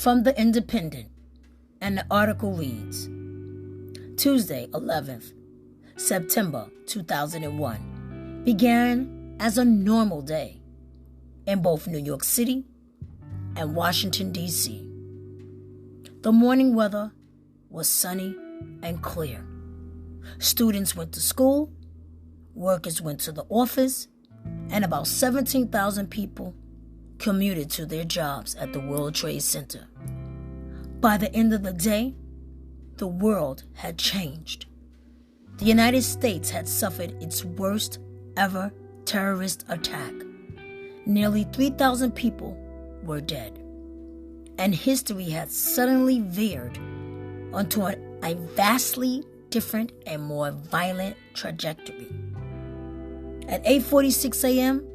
From The Independent, and the article reads, Tuesday, 11th September 2001, began as a normal day in both New York City and Washington, D.C. The morning weather was sunny and clear. Students went to school, workers went to the office, and about 17,000 people commuted to their jobs at the World Trade Center. By the end of the day, the world had changed. The United States had suffered its worst ever terrorist attack. Nearly 3,000 people were dead, and history had suddenly veered onto a vastly different and more violent trajectory. At 8:46 a.m.,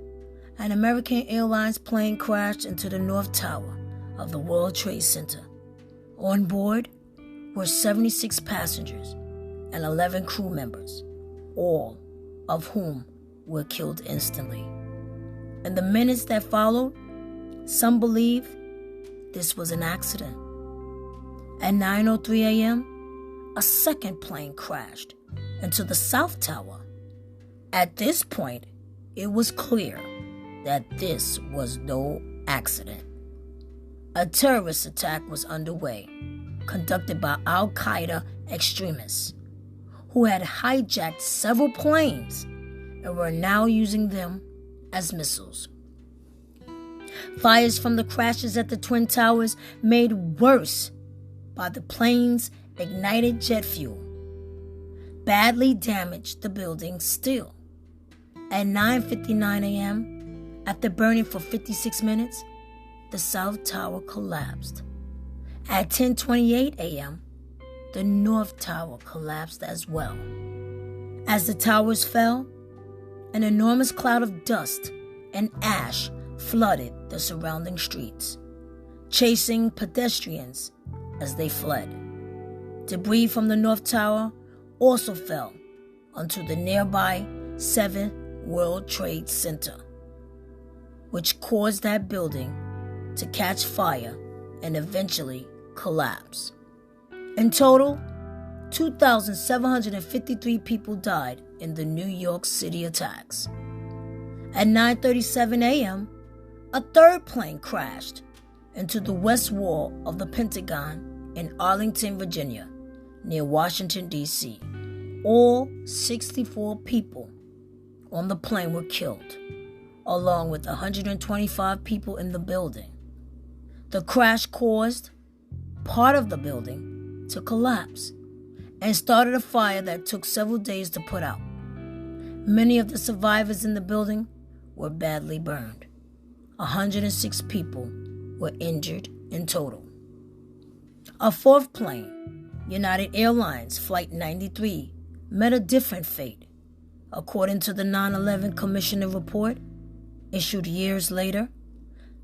an American Airlines plane crashed into the North Tower of the World Trade Center. On board were 76 passengers and 11 crew members, all of whom were killed instantly. In the minutes that followed, some believe this was an accident. At 9:03 a.m., a second plane crashed into the South Tower. At this point, it was clear that this was no accident. A terrorist attack was underway, conducted by Al-Qaeda extremists who had hijacked several planes and were now using them as missiles. Fires from the crashes at the Twin Towers, made worse by the plane's ignited jet fuel, badly damaged the building still. At 9:59 a.m., after burning for 56 minutes, the South Tower collapsed. At 10:28 a.m., the North Tower collapsed as well. As the towers fell, an enormous cloud of dust and ash flooded the surrounding streets, chasing pedestrians as they fled. Debris from the North Tower also fell onto the nearby 7th World Trade Center, which caused that building to catch fire and eventually collapse. In total, 2,753 people died in the New York City attacks. At 9:37 a.m., a third plane crashed into the west wall of the Pentagon in Arlington, Virginia, near Washington, D.C. All 64 people on the plane were killed, along with 125 people in the building. The crash caused part of the building to collapse and started a fire that took several days to put out. Many of the survivors in the building were badly burned. 106 people were injured in total. A fourth plane, United Airlines Flight 93, met a different fate. According to the 9/11 Commissioner report, issued years later,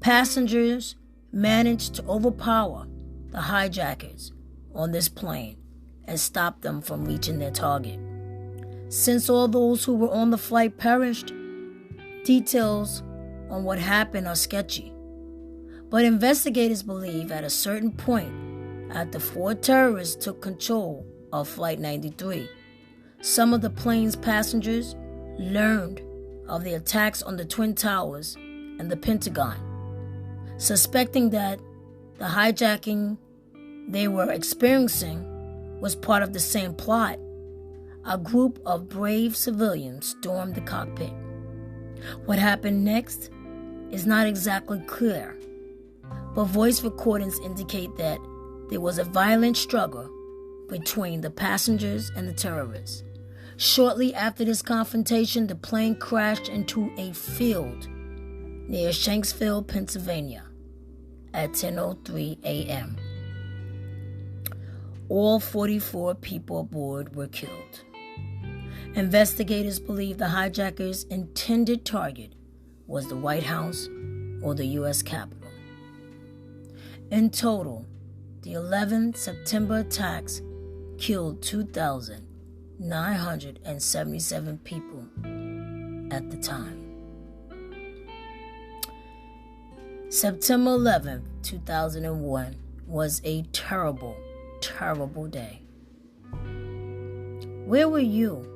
passengers managed to overpower the hijackers on this plane and stop them from reaching their target. Since all those who were on the flight perished, details on what happened are sketchy. But investigators believe at a certain point, after 4 terrorists took control of Flight 93, some of the plane's passengers learned of the attacks on the Twin Towers and the Pentagon. Suspecting that the hijacking they were experiencing was part of the same plot, a group of brave civilians stormed the cockpit. What happened next is not exactly clear, but voice recordings indicate that there was a violent struggle between the passengers and the terrorists. Shortly after this confrontation, the plane crashed into a field near Shanksville, Pennsylvania at 10:03 a.m. All 44 people aboard were killed. Investigators believe the hijackers' intended target was the White House or the U.S. Capitol. In total, the 11 September attacks killed 2,977 people at the time. September 11, 2001 was a terrible, terrible day. Where were you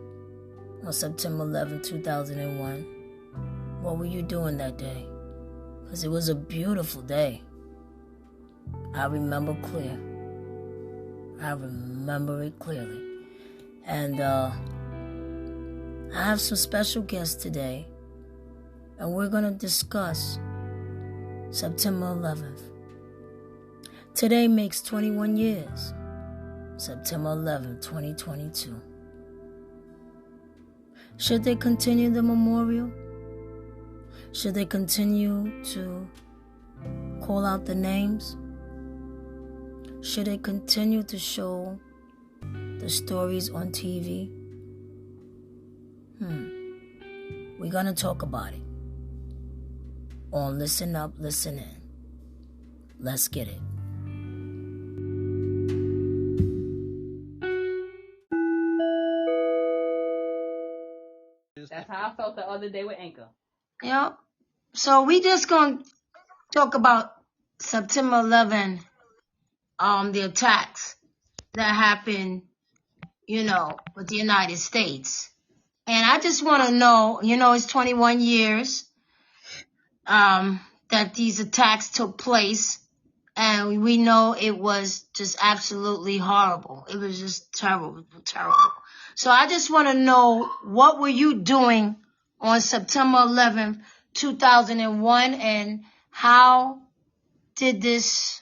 on September 11, 2001? What were you doing that day? Because it was a beautiful day. I remember clear. I remember it clearly. And I have some special guests today, and we're going to discuss September 11th. Today makes 21 years, September 11th, 2022. Should they continue the memorial? Should they continue to call out the names? Should they continue to show the stories on TV? We're going to talk about it on Listen Up, Listen In. Let's get it. That's how I felt the other day with Anchor. Yep. So we just going to talk about September 11, the attacks that happened, with the United States. And I just want to know, it's 21 years that these attacks took place. And we know it was just absolutely horrible. It was just terrible, terrible. So I just want to know, what were you doing on September 11th, 2001, and how did this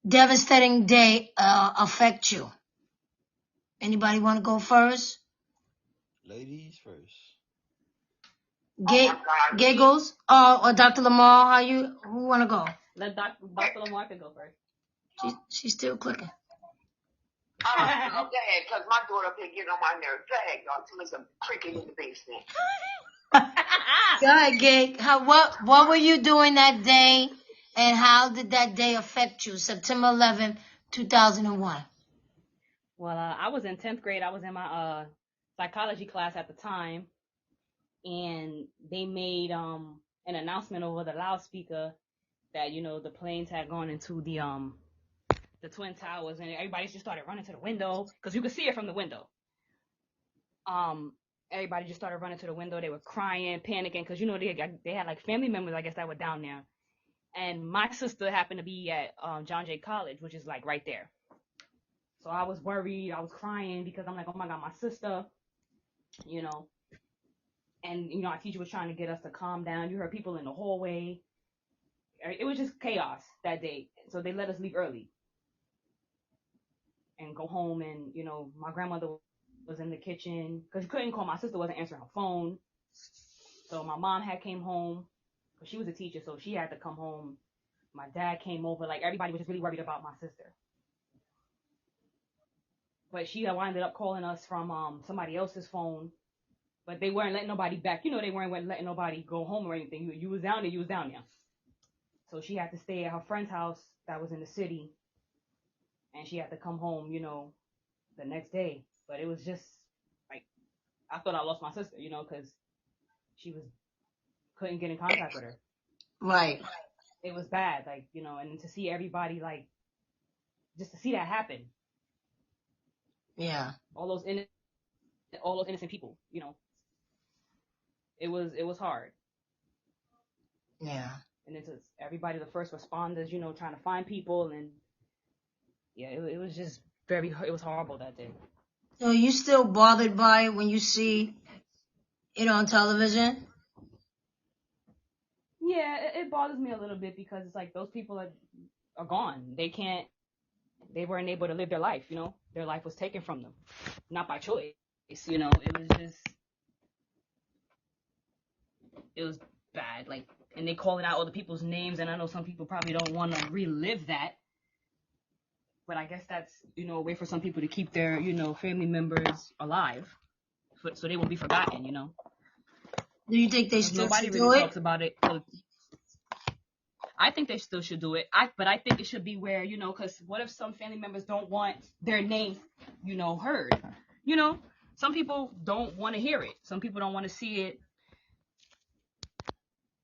devastating day affect you? Anybody want to go first? Ladies first. Giggles or Dr. Lamar? Who want to go? Let Dr. Lamar go first. She's still clicking. Go ahead, because my daughter up here getting on my nerves. Go ahead, y'all. Tell me some cricket in the basement. Go ahead, Gig. What were you doing that day, and how did that day affect you? September 11th, 2001. Well, I was in 10th grade. I was in my psychology class at the time, and they made an announcement over the loudspeaker that, the planes had gone into the Twin Towers, and everybody just started running to the window because you could see it from the window. Everybody just started running to the window. They were crying, panicking, because they had like family members, I guess, that were down there. And my sister happened to be at John Jay College, which is like right there. So I was worried. I was crying because I'm like, oh my God, my sister, And our teacher was trying to get us to calm down. You heard people in the hallway. It was just chaos that day. So they let us leave early and go home. And, my grandmother was in the kitchen because you couldn't call. My sister wasn't answering her phone. So my mom came home because she was a teacher. So she had to come home. My dad came over. Like, everybody was just really worried about my sister. But she wound up calling us from somebody else's phone. But they weren't letting nobody back. They weren't letting nobody go home or anything. You was down there, you was down there. So she had to stay at her friend's house that was in the city. And she had to come home, the next day. But it was just, like, I thought I lost my sister, because she couldn't get in contact with her. Right. It was bad, like, and to see everybody, like, just to see that happen. Yeah. All those innocent people, It was hard. Yeah. And it's everybody, the first responders, trying to find people, and yeah, it was just it was horrible that day. So you still bothered by it when you see it on television? Yeah, it bothers me a little bit because it's like those people are gone. They weren't able to live their life, Their life was taken from them. Not by choice, it was bad, like, and they calling out all the people's names, and I know some people probably don't want to relive that, but I guess that's, a way for some people to keep their, family members alive, so they won't be forgotten, Do you think they still Nobody should really do it? talks about it. I think they still should do it. But I think it should be where, because what if some family members don't want their names, heard? Some people don't want to hear it. Some people don't want to see it.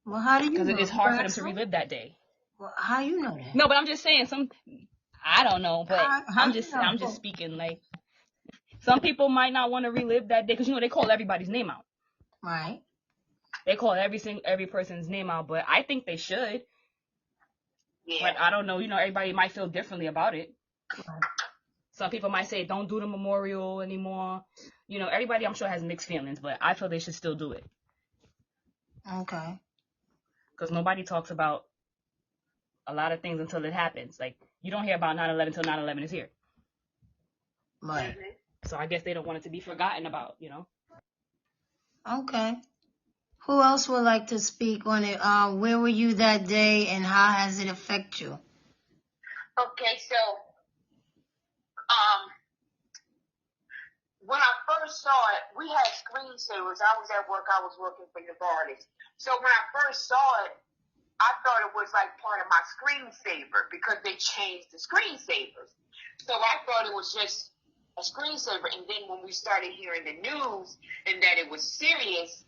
Well, how do you know? Because it's hard for them to relive that day. Well, how you know that? No, but I'm just saying I don't know, but I'm just know? speaking like some people might not want to relive that day because they call everybody's name out. Right. They call every person's name out, but I think they should. Yeah. But I don't know, everybody might feel differently about it. Right. Some people might say don't do the memorial anymore. Everybody I'm sure has mixed feelings, but I feel they should still do it. Okay. Because nobody talks about a lot of things until it happens. Like, you don't hear about 9/11 until 9/11 is here. Right. So I guess they don't want it to be forgotten about, Okay. Who else would like to speak on it? Where were you that day, and how has it affected you? Okay, so when I first saw it, we had screensavers. I was at work. I was working for Novartis. So when I first saw it, I thought it was like part of my screensaver because they changed the screensavers. So I thought it was just a screensaver. And then when we started hearing the news and that it was serious,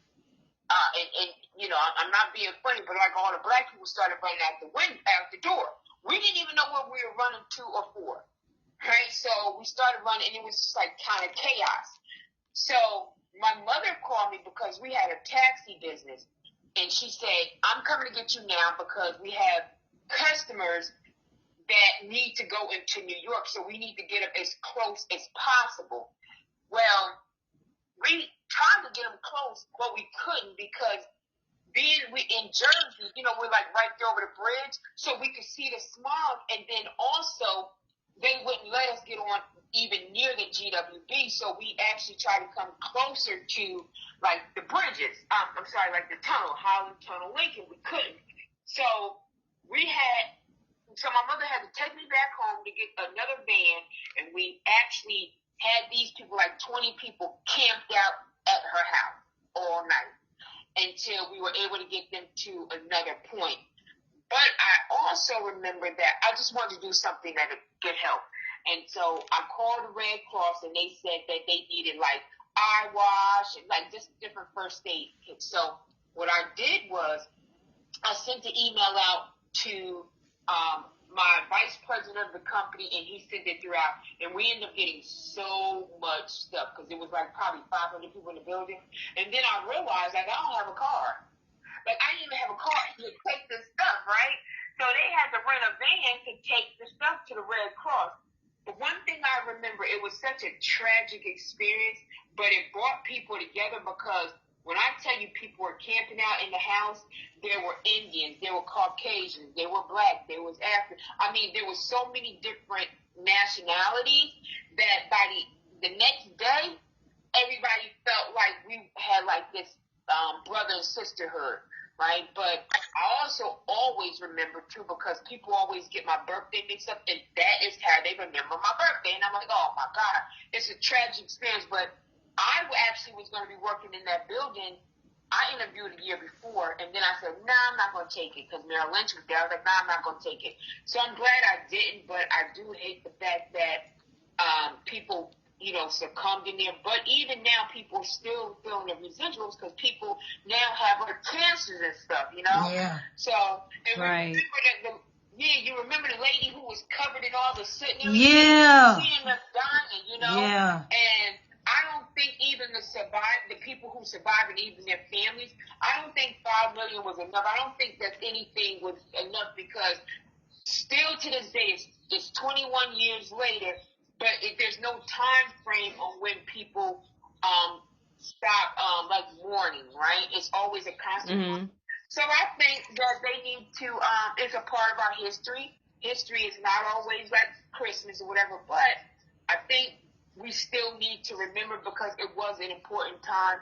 I'm not being funny, but like all the black people started running out the door. We didn't even know what we were running to or for. Right? So we started running, and it was just like kind of chaos. So my mother called me because we had a taxi business, and she said, I'm coming to get you now because we have customers that need to go into New York, so we need to get them as close as possible. Well, we tried to get them close, but we couldn't because we in Jersey, we're like right there over the bridge, so we could see the smog, and then also they wouldn't let us get on even near the GWB, so we actually tried to come closer to like the bridges. Like the tunnel, Holland Tunnel, Lincoln. We couldn't. So my mother had to take me back home to get another van, and we actually had these people, like 20 people, camped out at her house all night until we were able to get them to another point. But I also remember that I just wanted to do something that could help. And so I called the Red Cross, and they said that they needed like eye wash and like just different first aid kits. So what I did was I sent an email out to my vice president of the company, and he sent it throughout. And we ended up getting so much stuff because it was like probably 500 people in the building. And then I realized like I don't have a car. Like, I didn't even have a car to take this stuff, right? So they had to rent a van to take the stuff to the Red Cross. But one thing I remember, it was such a tragic experience, but it brought people together because when I tell you people were camping out in the house, there were Indians, there were Caucasians, there were Black, there was African. I mean, there were so many different nationalities that by the next day, everybody felt like we had like this brother and sisterhood. Right, but I also always remember too because people always get my birthday mixed up, and that is how they remember my birthday. And I'm like, oh my God, it's a tragic experience. But I actually was going to be working in that building. I interviewed a year before, and then I said, nah, I'm not going to take it because Merrill Lynch was there. I was like, nah, I'm not going to take it. So I'm glad I didn't, but I do hate the fact that people succumbed in there. But even now, people are still feeling the residuals because people now have cancers and stuff, Yeah. So, and right. Remember you remember the lady who was covered in all the soot and everything? Yeah. She ended up dying, Yeah. And I don't think even the people who survived and even their families, I don't think 5 million was enough. I don't think that anything was enough because still to this day, it's 21 years later, but there's no time frame on when people stop like mourning, right? It's always a constant. Mm-hmm. So I think that they need to. It's a part of our history. History is not always like Christmas or whatever, but I think we still need to remember because it was an important time.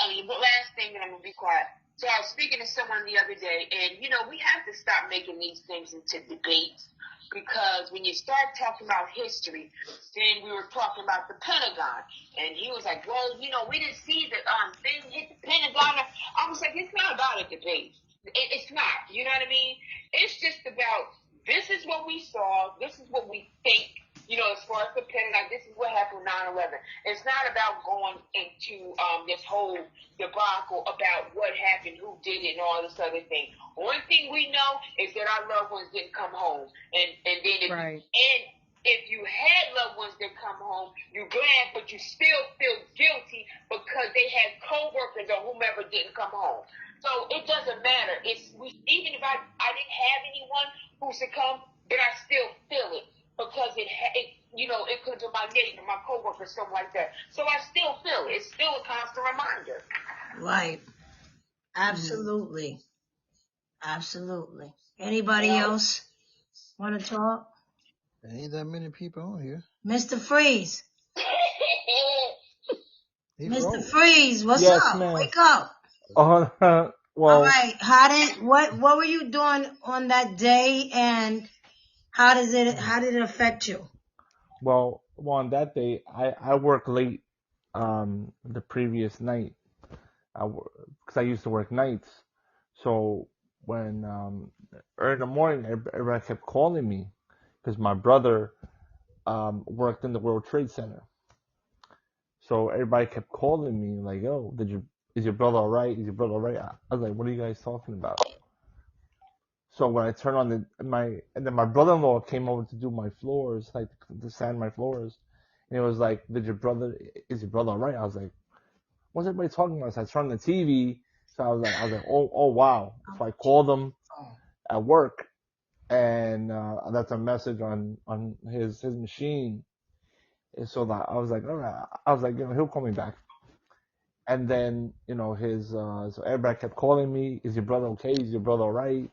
And the last thing, and I'm gonna be quiet. So I was speaking to someone the other day, and we have to stop making these things into debates. Because when you start talking about history, then we were talking about the Pentagon. And he was like, well, we didn't see the thing hit the Pentagon. I was like, it's not about a debate. It's not. You know what I mean? It's just about this is what we saw. This is what we think. as far as the Pentagon, this is what happened with 9/11. It's not about going into this whole debacle about what happened, who did it, and all this other thing. One thing we know is that our loved ones didn't come home, and then if you had loved ones that come home, you're glad, but you still feel guilty because they had co-workers or whomever didn't come home. So it doesn't matter. Even if I didn't have anyone who succumbed, but I still feel it because it could have been my neighbor, my co-worker, something like that. So I still feel it. It's still a constant reminder. Right. Absolutely. Absolutely. Anybody else want to talk? There ain't that many people on here. Mr. Freeze. He Mr. froze. What's up? Yes, ma'am. Wake up. Well, All right. What were you doing on that day, and how did it affect you? well, on that day, I worked late, the previous night. Because I used to work nights. So when, early in the morning, everybody kept calling me because my brother, worked in the World Trade Center. So everybody kept calling me like, "Yo, is your brother all right? Is your brother all right?" I was like, "What are you guys talking about?" So when I turned on and then my brother-in-law came over to do my floors, like to sand my floors, and it was like, is your brother all right? I was like, "What's everybody talking about?" So I turned on the TV. So I was like, oh wow. So I called him at work, and I left a message on his machine. And so that I was like, all right. I was like, he'll call me back. And then, so everybody kept calling me, "Is your brother okay? Is your brother all right?"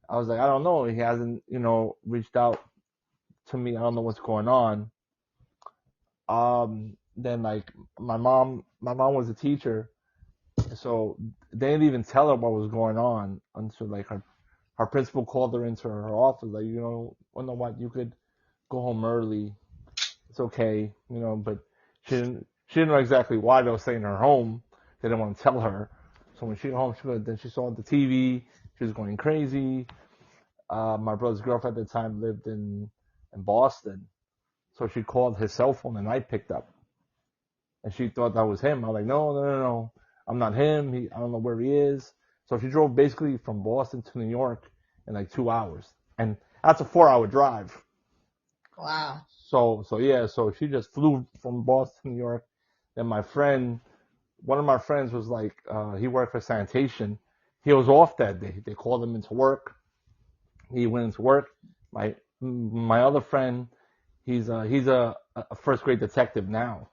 I was like, "I don't know. He hasn't, reached out to me. I don't know what's going on." Then like my mom was a teacher, so they didn't even tell her what was going on until like her principal called her into her office, like, what, you could go home early. It's okay, but she didn't know exactly why they were staying in her home. They didn't want to tell her. So when she got home, then she saw the TV. She was going crazy. My brother's girlfriend at the time lived in Boston. So she called his cell phone and I picked up. And she thought that was him. I was like, no. I'm not him. I don't know where he is. So she drove basically from Boston to New York in like 2 hours. And that's a 4-hour drive. Wow. So she just flew from Boston to New York. Then one of my friends was like, he worked for sanitation. He was off that day. They called him into work. He went into work. My other friend, he's a first grade detective now.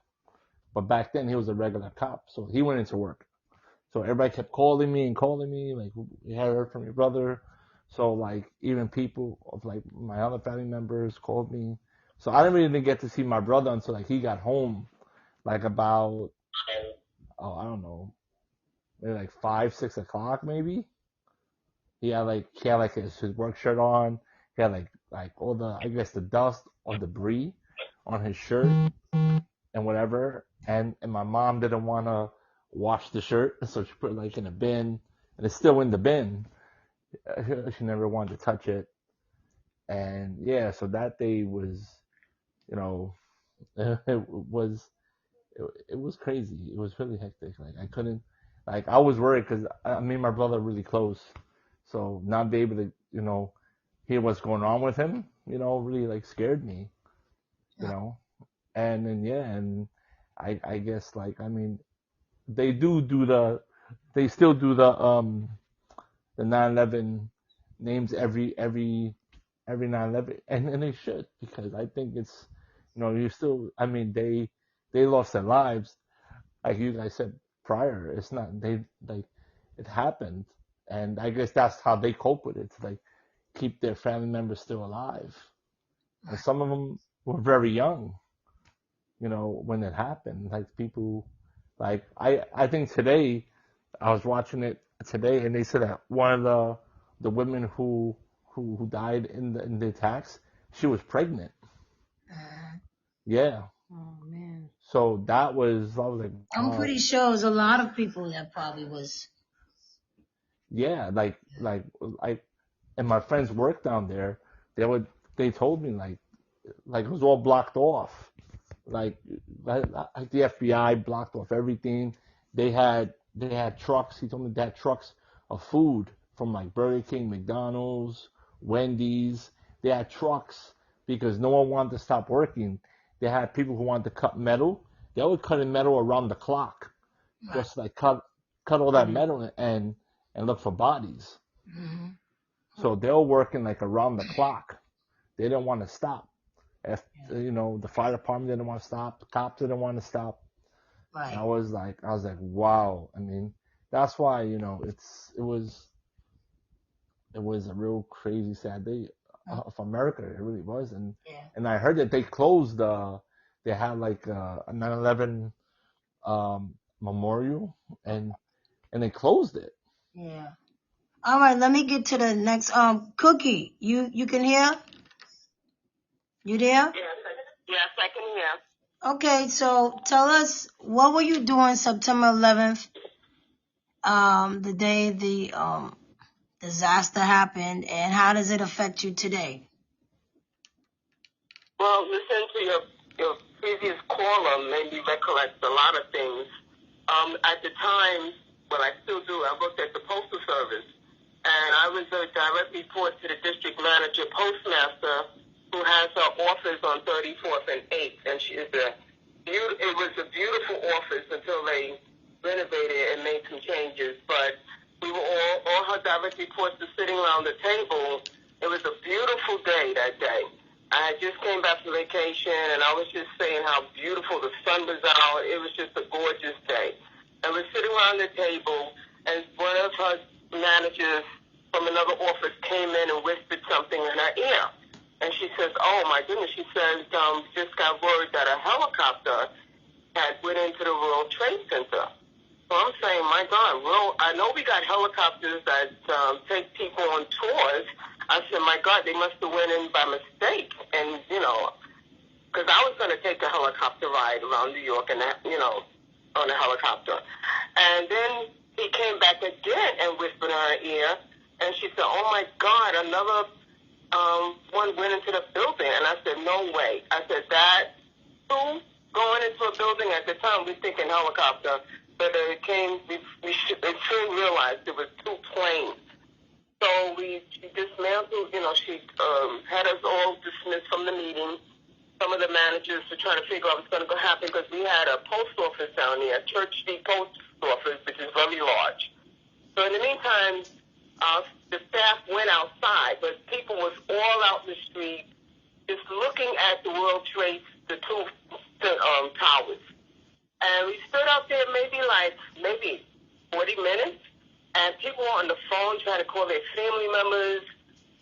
But back then he was a regular cop. So he went into work. So everybody kept calling me, like, "We had heard from your brother." So like even people of like my other family members called me. So I didn't really get to see my brother until like he got home, like about, I don't know, maybe like 5, 6 o'clock maybe. He had like his work shirt on. He had like all the, I guess, the dust or debris on his shirt and whatever. And my mom didn't want to wash the shirt, so she put it like in a bin, and it's still in the bin. She never wanted to touch it. And yeah, so that day was, it was crazy. It was really hectic. Like I couldn't, like I was worried because me and my brother are really close, so not be able to, hear what's going on with him, really like scared me, And then and I guess like, I mean, they still do the 9/11 names every 9/11, and they should, because I think it's, you still, I mean, they lost their lives, like you guys said prior. It's not, they like, it happened, and I guess that's how they cope with it, to like keep their family members still alive. And some of them were very young, when it happened. Like people, like I think today, I was watching it today, and they said that one of the women who died in the attacks, she was pregnant. Yeah. Oh man. So I was like, I'm pretty sure there's a lot of people that probably was. Yeah, like, and my friends work down there. They told me like, like it was all blocked off. Like the FBI blocked off everything. They had trucks. He told me they had trucks of food from like Burger King, McDonald's, Wendy's. They had trucks because no one wanted to stop working. They had people who wanted to cut metal. They were cutting metal around the clock, just like cut all that metal and look for bodies. Mm-hmm. So they were working like around the clock. They didn't want to stop. The fire department didn't want to stop. The cops didn't want to stop. Right. And I was like, wow. I mean, that's why, it was a real crazy, sad day of America. It really was. And I heard that they closed, they had like a 9/11 memorial and they closed it. Yeah. All right, let me get to the next. Cookie, you can hear? You there? Yes, I can hear. Okay, so tell us, what were you doing September 11th, the day the disaster happened, and how does it affect you today? Well, listen to your previous caller made me recollect a lot of things. At the time, well, I still do, I worked at the Postal Service, and I was a direct report to the district manager postmaster who has her office on 34th and 8th, and it was a beautiful office until they renovated and made some changes, but we were all her direct reports were sitting around the table. It was a beautiful day that day. I just came back from vacation, and I was just saying how beautiful the sun was out. It was just a gorgeous day. And we're sitting around the table, and one of her managers from another office came in and whispered something in her ear. And she says, oh, my goodness, she says, just got word that a helicopter had went into the World Trade Center. So I'm saying, my God, I know we got helicopters that take people on tours. I said, my God, they must have went in by mistake. And, because I was going to take a helicopter ride around New York and, on a helicopter. And then he came back again and whispered in her ear. And she said, oh, my God, another one went into the building. And I said, no way. I said, that two going into a building at the time, we thinking helicopter. But it came, we soon realized it was two planes. So we dismantled, she had us all dismissed from the meeting. Some of the managers were trying to figure out what's going to happen because we had a post office down there, Church Street Post Office, which is very large. So in the meantime, the staff went outside, but people was all out in the street just looking at the World Trade, the two towers. And we stood out there maybe 40 minutes, and people were on the phone trying to call their family members,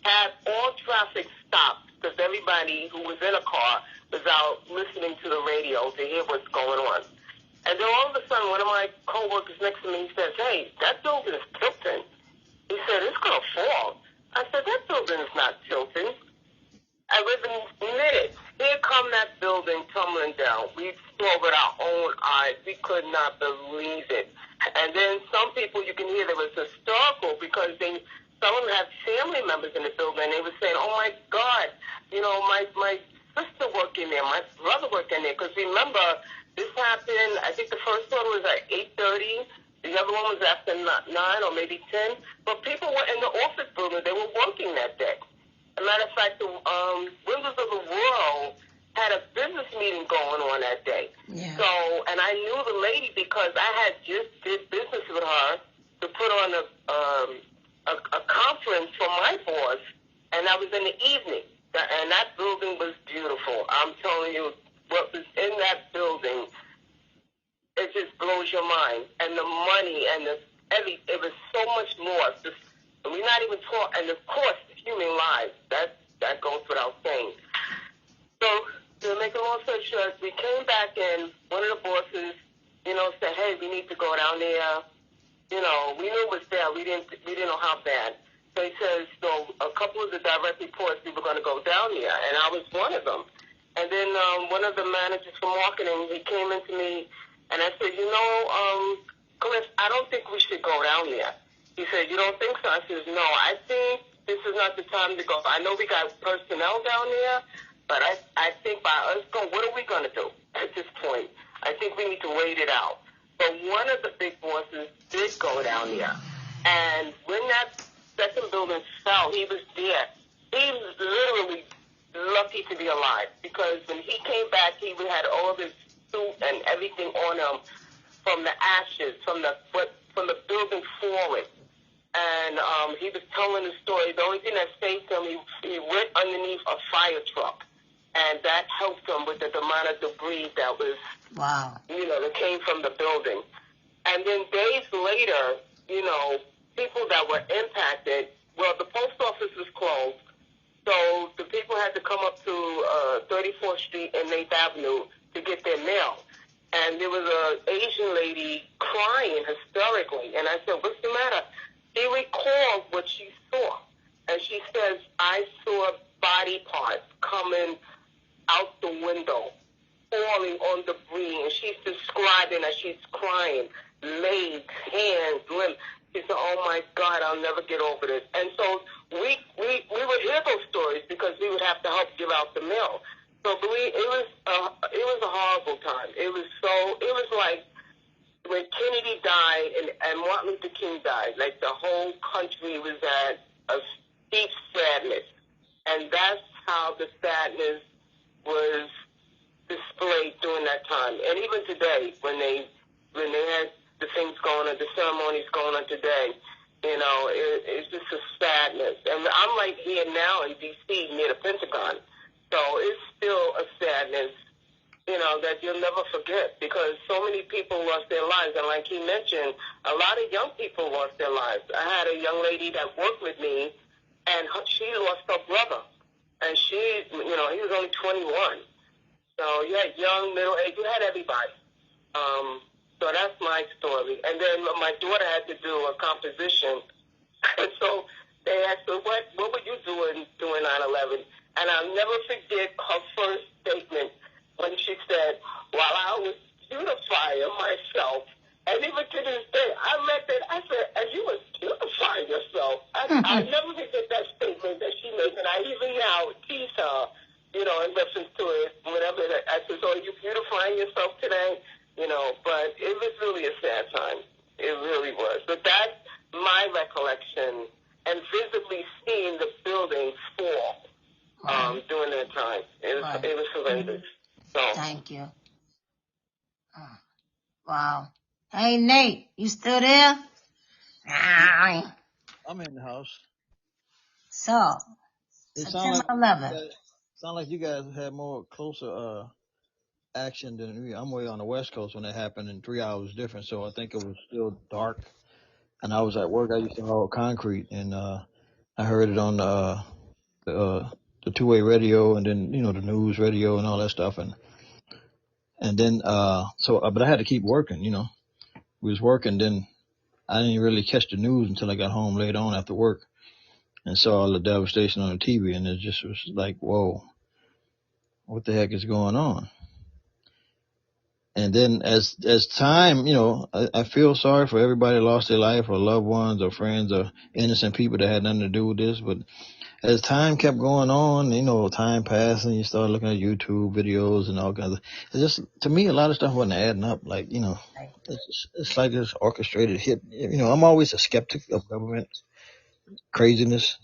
had all traffic stopped because everybody who was in a car was out listening to the radio to hear what's going on. And then all of a sudden, one of my coworkers next to me says, hey, that building is tilting. He said, it's going to fall. I said, that building is not tilting. And within minutes, here come that building tumbling down. We saw with our own eyes. We could not believe it. And then some people, you can hear there was historical because some of them had family members in the building. They were saying, oh, my God, my sister worked in there, my brother worked in there. Because remember, this happened, I think the first one was at 8:30. The other one was after 9 or maybe 10. But people were in the office building. They were working that day. As a matter of fact, the Windows of the World had a business meeting going on that day. Yeah. So, and I knew the lady because I had just did business with her to put on a conference for my boss, and that was in the evening. And that building was beautiful. I'm telling you, what was in that building, it just blows your mind. And the money and it was so much more. We're not even talking, and of course, human lives. That goes without saying. So, to make a long story short, we came back and one of the bosses, said, hey, we need to go down there. We knew it was there. We didn't know how bad. So he says, so a couple of the direct reports, we were going to go down there, and I was one of them. And then one of the managers from marketing, he came into me, and I said, Cliff, I don't think we should go down there. He said, you don't think so? I said, no, I think this is not the time to go. I know we got personnel down there, But I think by us going, what are we going to do at this point? I think we need to wait it out. But one of the big bosses did go down there. And when that second building fell, he was there. He was literally lucky to be alive, because when he came back, he had all this suit and everything on him from the ashes, from the building falling. And he was telling the story. The only thing that saved him, he went underneath a fire truck, and that helped him with the amount of debris that was, that came from the building. And then days later, people that were impacted, well, the post office was closed, so the people had to come up to 34th Street and 8th Avenue to get their mail. And there was an Asian lady crying hysterically, and I said, "What's the matter?" She recalled what she saw, and she says, "I saw body parts coming out the window, falling on debris," and she's describing as she's crying, legs, hands, limbs. She said, "Oh my God, I'll never get over this." And so we would hear those stories because we would have to help give out the mail. So it was a horrible time. It was like when Kennedy died and Martin Luther King died, like the whole country was at a deep sadness. And that's how the sadness was displayed during that time. And even today, when they had the things going on, the ceremonies going on today, it's just a sadness. And I'm right here now in D.C. near the Pentagon. So it's still a sadness, that you'll never forget, because so many people lost their lives. And like he mentioned, a lot of young people lost their lives. I had a young lady that worked with me, and she lost her brother. And he was only 21. So you had young, middle-aged, you had everybody. So that's my story. And then my daughter had to do a composition. And so they asked her, what would you do during 9/11? And I'll never forget her first statement when she said, "While I was beautifying myself," and even to this day, I said, "As you were beautifying yourself." I never forget that statement that she made, and I even now tease her, in reference to it, whenever I said, "So are you beautifying yourself today?" But it was really a sad time. It really was. But that's my recollection, and visibly seeing the buildings fall during that time. It was horrendous. So. Thank you. Wow. Hey, Nate, you still there? I'm in the house. So, It September 11th. Sound like you guys had more closer action than we. I'm way on the West Coast when it happened, in 3 hours different. So I think it was still dark, and I was at work. I used to haul concrete, and I heard it on the two-way radio, and then the news radio and all that stuff, and then but I had to keep working. We was working. Then I didn't really catch the news until I got home later on after work, and saw all the devastation on the TV, and it just was like, whoa, what the heck is going on? And then as time, I feel sorry for everybody that lost their life, or loved ones, or friends, or innocent people that had nothing to do with this. But as time kept going on, time passed, and you started looking at YouTube videos and all kinds of. It's just, to me, a lot of stuff wasn't adding up. Like, it's like this orchestrated hit. I'm always a skeptic of government craziness.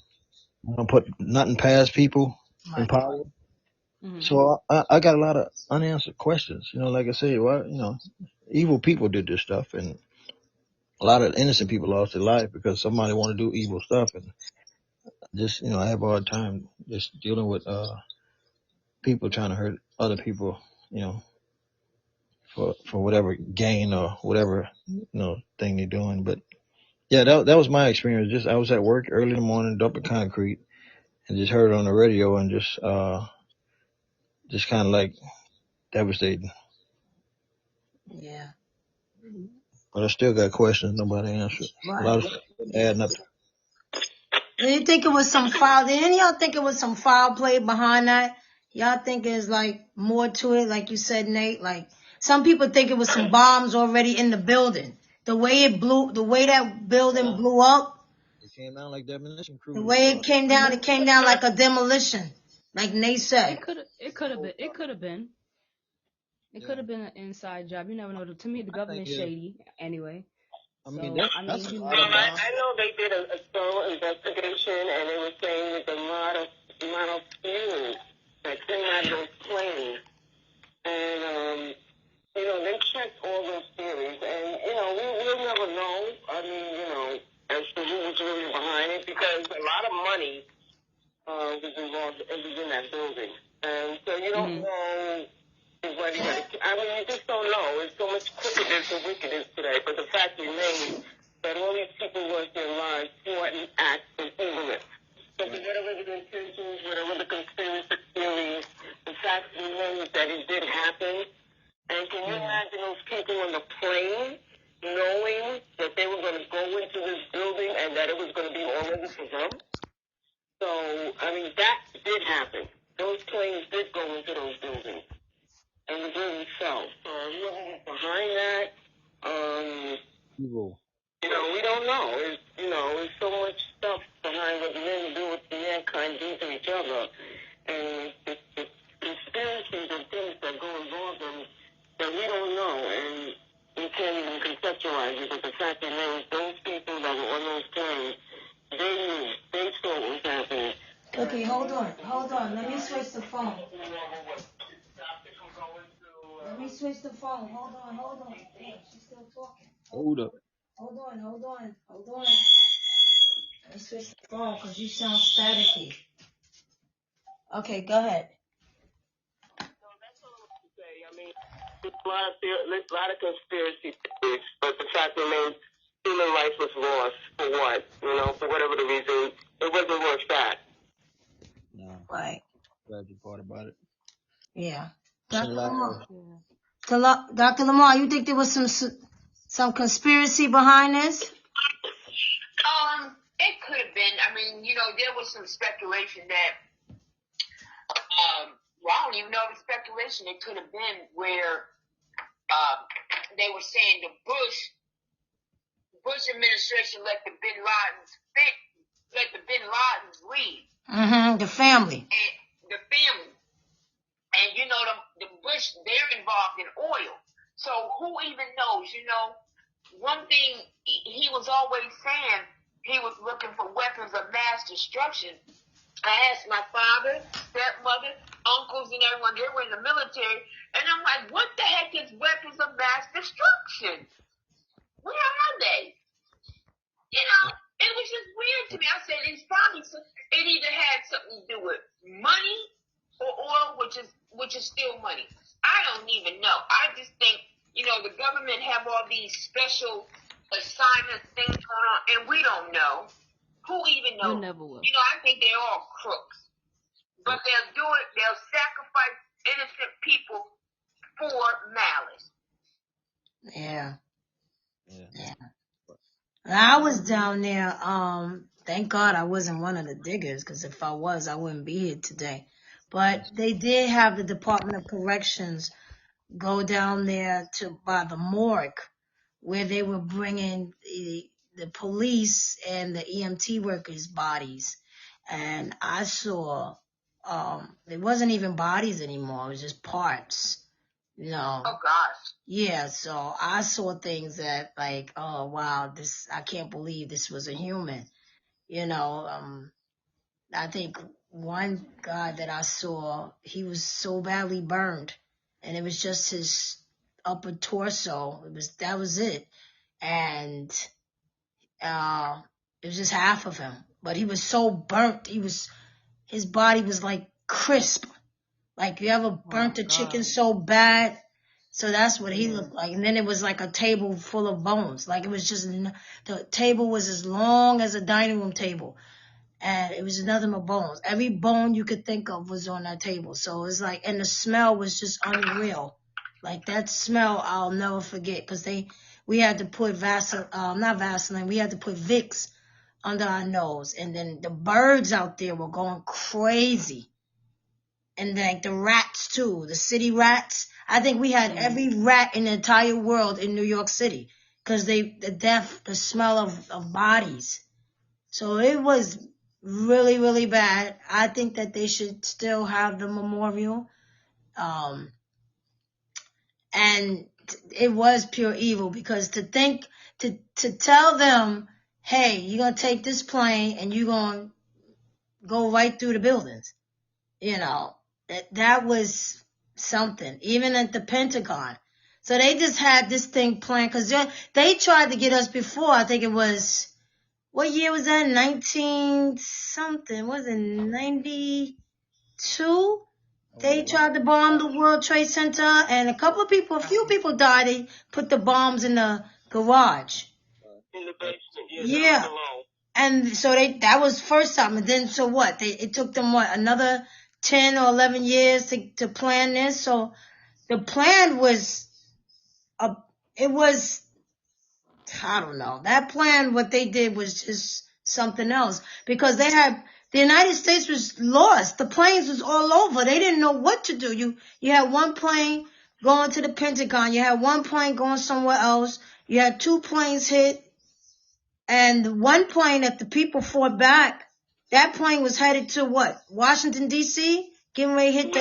I don't put nothing past people in power. Mm-hmm. So I got a lot of unanswered questions. Like I say, evil people did this stuff, and a lot of innocent people lost their life because somebody wanted to do evil stuff. And just, I have a hard time just dealing with people trying to hurt other people, for whatever gain or whatever thing they're doing. But yeah, that was my experience. Just I was at work early in the morning, dumping concrete, and just heard it on the radio, and just kind of like devastating. Yeah. But I still got questions nobody answered. Right. A lot of stuff adding up. Do you think it was some foul? Did any of y'all think it was some foul play behind that? Y'all think there's like more to it, like you said, Nate? Like some people think it was some bombs already in the building. The way that building blew up. It came down like demolition crew. The way it came down like a demolition. Like Nate said. It could have been. It could have been. It could have been an inside job. You never know. To me, the government's shady anyway. I mean, So that's a you lot of never. I know they did a thorough investigation, and they were saying there's a lot of fuel that's in out of those planes. And, they checked all those theories, and, we'll never know, I mean, as to who was really behind it, because a lot of money was involved, was in that building. And so you don't know whether you're going to, I mean, you just don't know. There's so much crookedness and wickedness today, but the fact remains that all these people work their lives for an act of evilness. So whatever the intentions, whatever the conspiracy theories, the fact remains that it did happen. And can you imagine those people on the plane knowing that they were going to go into this building and that it was going to be all over for them? So, I mean, that did happen. Those planes did go into those buildings. And the building fell. So whoever was behind that, evil. we don't know. There's so much stuff behind what men do with mankind do to each other. And the conspiracies and things that go involved in that we don't know, and we can't even conceptualize it, but the fact remains those people that were on those planes, they saw what was happening. Okay, hold on. Let me switch the phone. Hold on. Damn, she's still talking. Hold up. Hold on. Let me switch the phone because you sound staticky. Okay, go ahead. I mean, there's a lot of conspiracy theories, but the fact remains human life was lost for what? For whatever the reason, it wasn't worth that. No. Right. Tragic part about it. Yeah. Dr. Lamar, you think there was some conspiracy behind this? It could have been. I mean, there was some speculation that, I don't even know if it's speculation. It could have been where they were saying the Bush administration let the Bin Ladens leave. The family. And the family. And the Bush, they're involved in oil. So who even knows? One thing he was always saying, he was looking for weapons of mass destruction. I asked my father, stepmother, uncles, and everyone. They were in the military, and I'm like, what the heck is weapons of mass destruction? Where are they? It was just weird to me. I said it either had something to do with money or oil, which is still money. I don't even know. I just think, the government have all these special assignments, things going on, and we don't know. Who even knows? You never will. I think they're all crooks. But they'll sacrifice innocent people for malice. Yeah. I was down there, thank God I wasn't one of the diggers, because if I was, I wouldn't be here today. But they did have the Department of Corrections go down there by the morgue, where they were bringing the police and the EMT workers' bodies. And I saw, it wasn't even bodies anymore. It was just parts, Oh, gosh. Yeah, so I saw things that like, oh, wow, I can't believe this was a human. I think one guy that I saw, he was so badly burned, and it was just his upper torso. That was it. And it was just half of him. But he was so burnt. His body was like crisp. Like you ever burnt a chicken so bad? So that's what he looked like. And then it was like a table full of bones. Like it was just, the table was as long as a dining room table. And it was nothing but bones. Every bone you could think of was on that table. So it's like, and the smell was just unreal. Like that smell, I'll never forget. Because we had to put not Vaseline, we had to put Vicks under our nose. And then the birds out there were going crazy. And like the rats too, the city rats. I think we had every rat in the entire world in New York City. Because the smell of bodies. So it was really, really bad. I think that they should still have the memorial. And it was pure evil, because to tell them, hey, you're going to take this plane and you're going to go right through the buildings, that was something, even at the Pentagon. So they just had this thing planned, because they tried to get us before. I think it was, what year was that? 19 something. Was it 92? They tried to bomb the World Trade Center, and a few people died. They put the bombs in the garage. In the basement, yeah. And so that was first time. And then, so what? It took them, another 10 or 11 years to plan this. So the plan was, I don't know. That plan, what they did was just something else, because the United States was lost. The planes was all over. They didn't know what to do. You had one plane going to the Pentagon. You had one plane going somewhere else. You had two planes hit. And one plane that the people fought back, that plane was headed to what? Washington, D.C.? Getting ready to hit the,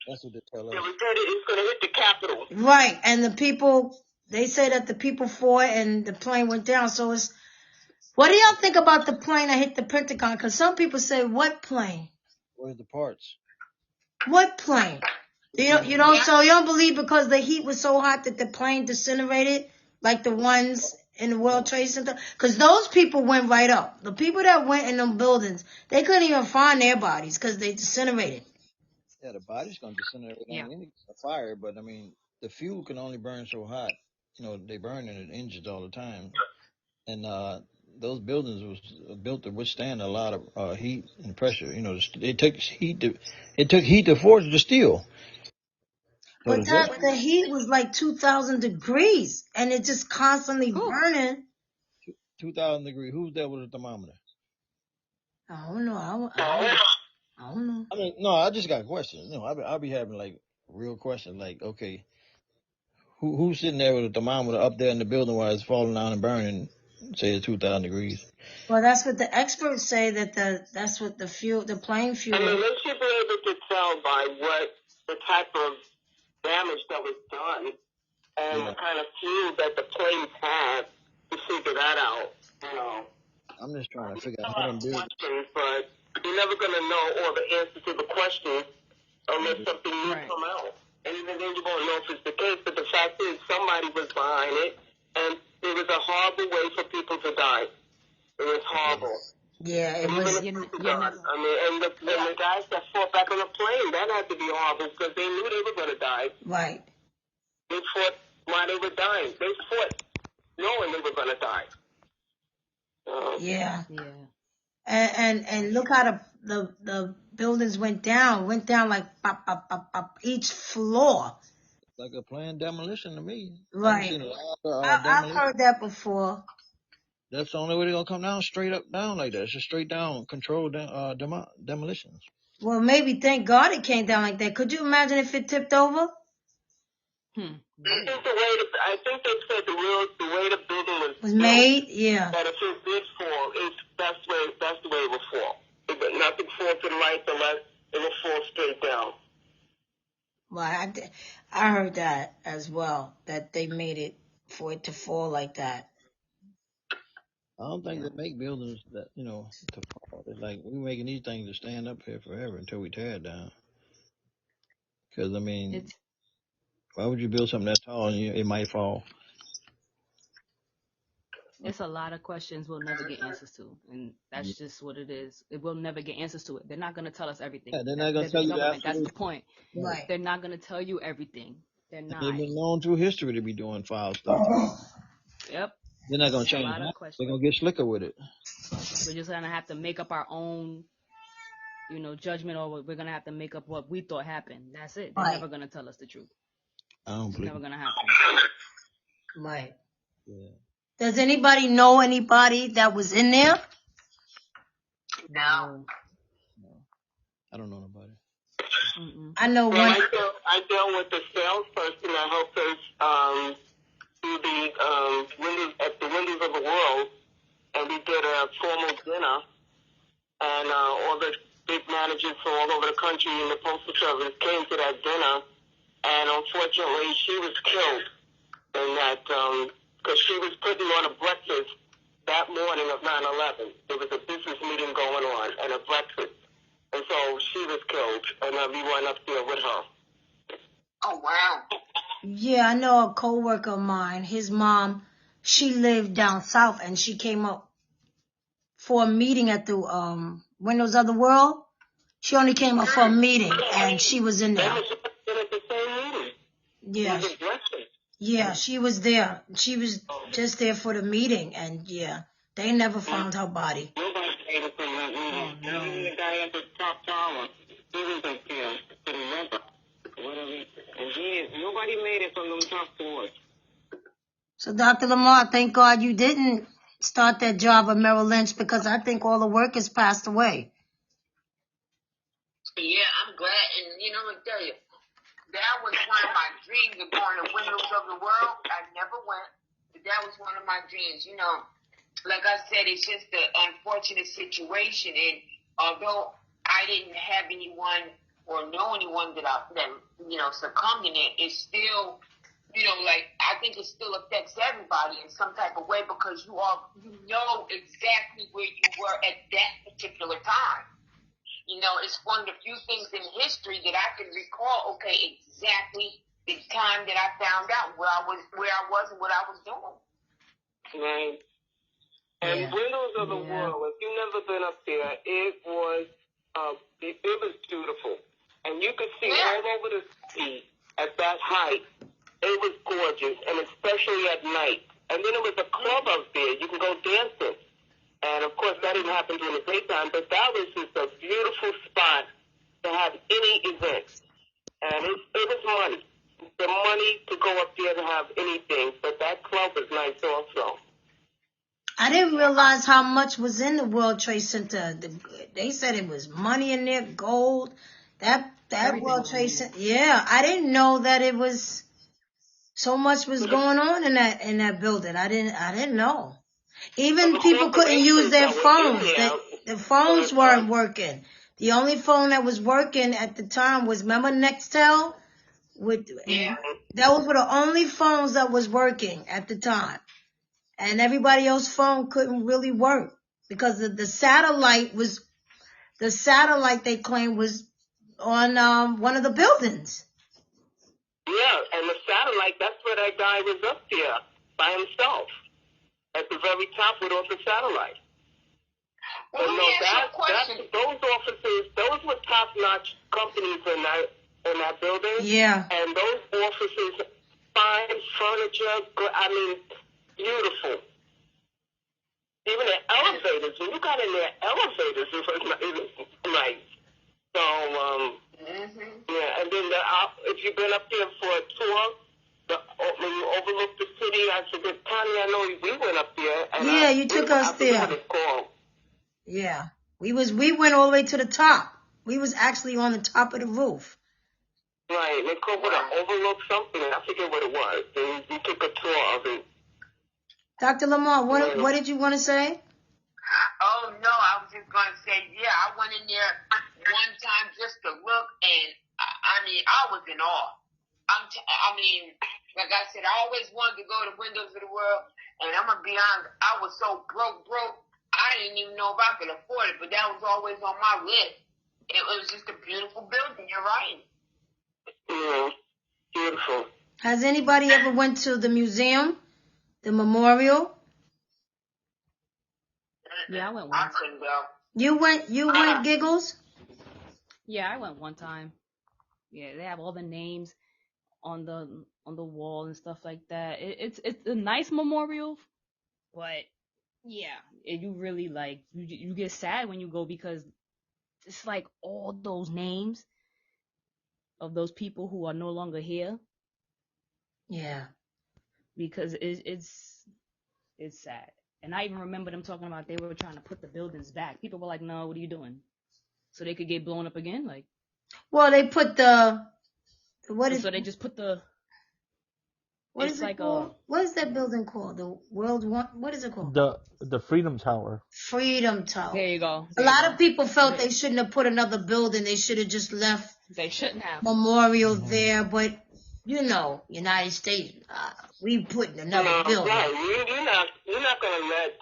That's what they tell us. It's going to hit the Capitol. Right. And the people, they say that the people fought and the plane went down. So what do y'all think about the plane that hit the Pentagon? Because some people say, what plane? Where's the parts? What plane? So you don't believe because the heat was so hot that the plane disintegrated, like the ones in the World Trade Center? Because those people went right up. The people that went in them buildings, they couldn't even find their bodies because they disintegrated. Yeah, the body's going to disintegrate on any fire, but I mean, the fuel can only burn so hot. They burn in engines all the time. And those buildings was built to withstand a lot of heat and pressure. It took heat to forge the steel. But the heat was like 2,000 degrees, and it just constantly burning. 2,000 degrees. Who's there with a thermometer? I don't know. I don't know. I mean, no, I just got questions. I'll be having like real questions. Like, okay, who's sitting there with a thermometer up there in the building while it's falling down and burning? Say it's 2,000 degrees. Well, that's what the experts say, that's what the plane fuel. I mean, they should be able to tell by what the type of damage that was done and the kind of fuel that the planes had to figure that out. I'm just trying to figure out how to do it. But you're never going to know all the answers to the questions unless something new come out. And even then you won't know if it's the case. But the fact is, somebody was behind it, and it was a horrible way for people to die. It was horrible. Yeah, it was. I mean, and the guys that fought back on the plane, that had to be horrible because they knew they were going to die. Right. They fought while they were dying. They fought knowing they were going to die. Yeah. And look how the buildings went down like pop, pop, pop, pop, each floor. Like a planned demolition to me. Right. I've heard that before. That's the only way they're going to come down, straight up down like that. It's just straight down, controlled demolitions. Well, maybe thank God it came down like that. Could you imagine if it tipped over? I think they said the way the building was made, that if it did fall, that's the way it would fall. If nothing fall to the right, the left, it will fall straight down. Well, I heard that as well, that they made it for it to fall like that. I don't think they make buildings that, to fall. It's like we're making these things to stand up here forever until we tear it down. Because, I mean, why would you build something that tall and it might fall? It's a lot of questions we'll never get answers to, and that's just what it is. We'll never get answers to it. They're not going to tell us everything. Yeah, they're not going to tell you that. That's the point. Right. They're not going to tell you everything. They're not. They've been known through history to be doing foul stuff. Yep. They're not going to change that. They're going to get slicker with it. We're just going to have to make up our own, judgment, or we're going to have to make up what we thought happened. That's it. They're never going to tell us the truth. It's never going to happen. Right. Yeah. Does anybody know anybody that was in there? No. I don't know nobody. I know one. I dealt with the salesperson that helped us do the windows of the world, and we did a formal dinner, and all the big managers from all over the country in the Postal Service came to that dinner, and unfortunately she was killed in that, because she was putting on a breakfast that morning of 9/11. There was a business meeting going on and a breakfast. And so she was killed, and we went up there with her. Oh, wow. Yeah, I know a coworker of mine, his mom, she lived down south and she came up for a meeting at the Windows of the World. She only came up for a meeting and she was in They there. was at the same meeting. Yeah. It was a breakfast. Yeah, she was there. She was just there for the meeting and yeah, they never found her body. Nobody made it from that meeting. Oh, no. Even the guy at the top tower, he was up there to the river. Whatever. And nobody made it from them top floors. So Dr. Lamar, thank God you didn't start that job at Merrill Lynch because I think all the workers passed away. Yeah, I'm glad. And, you know, let me tell you, that was one of my dreams of going to Windows of the World. I never went, but that was one of my dreams. You know, like I said, it's just an unfortunate situation. And although I didn't have anyone or know anyone that succumbed in it, it's still, you know, like, I think it still affects everybody in some type of way because you know exactly where you were at that particular time. You know, it's one of the few things in history that I can recall, okay, exactly the time that I found out where I was and what I was doing. Right. And Yeah. Windows of the Yeah. World, if you've never been up there, it was beautiful. And you could see Yeah. all over the city at that height. It was gorgeous, and especially at night. And then there was a club up there. You can go dancing. And, of course, that didn't happen during the daytime, but that was just a beautiful spot to have any event. And it was money. The money to go up there to have anything, but that club was nice also. I didn't realize how much was in the World Trade Center. They said it was money in there, gold. That Everything World was Trade in Center. Yeah, I didn't know that it was so much was going on in that building. I didn't know. Even The people couldn't use corporations their that were in phones. there, The phones weren't working. The only phone that was working at the time was, remember Nextel? Yeah. Those were the only phones that was working at the time. And everybody else's phone couldn't really work because the satellite they claimed was on one of the buildings. Yeah, and the satellite, that's where that guy was up there by himself at the very top with all the satellite. Well, let me ask you a question. Those officers, those were top-notch companies in that building. Yeah. And those officers, fine furniture, beautiful. Even the elevators, when you got in their elevators, it was nice. So, yeah, and then if you've been up there for a tour, when you overlook the city, I forget, Connie, I know we went up there. And yeah, you took us there. What it's called. Yeah, we went all the way to the top. We was actually on the top of the roof. Right, they called it an overlook something. I forget what it was. And we took a tour of it. Dr. Lamar, what did you want to say? Oh, no, I was just going to say, yeah, I went in there one time just to look, and, I was in awe. Like I said, I always wanted to go to Windows of the World, and I'm going to be honest, I was so broke, I didn't even know if I could afford it, but that was always on my list. It was just a beautiful building, you're right. Yeah, beautiful. Has anybody ever went to the museum, the memorial? Yeah, I went I once. couldn't go. You went, Giggles? Yeah, I went one time. Yeah, they have all the names on the wall and stuff like that. It's a nice memorial, but yeah, you really like you get sad when you go because it's like all those names of those people who are no longer here. Yeah. Because it's sad. And I even remember them talking about they were trying to put the buildings back. People were like, "No, what are you doing?" So they could get blown up again, like. Well, they put So they just put the. What It's is it like called? What is that building called? The World One? What is it called? The Freedom Tower. Freedom Tower. there you go. A lot of people felt they shouldn't have put another building. They should have just left They shouldn't have. memorial there. But you know, United States, we put another building. Right. You're not going to let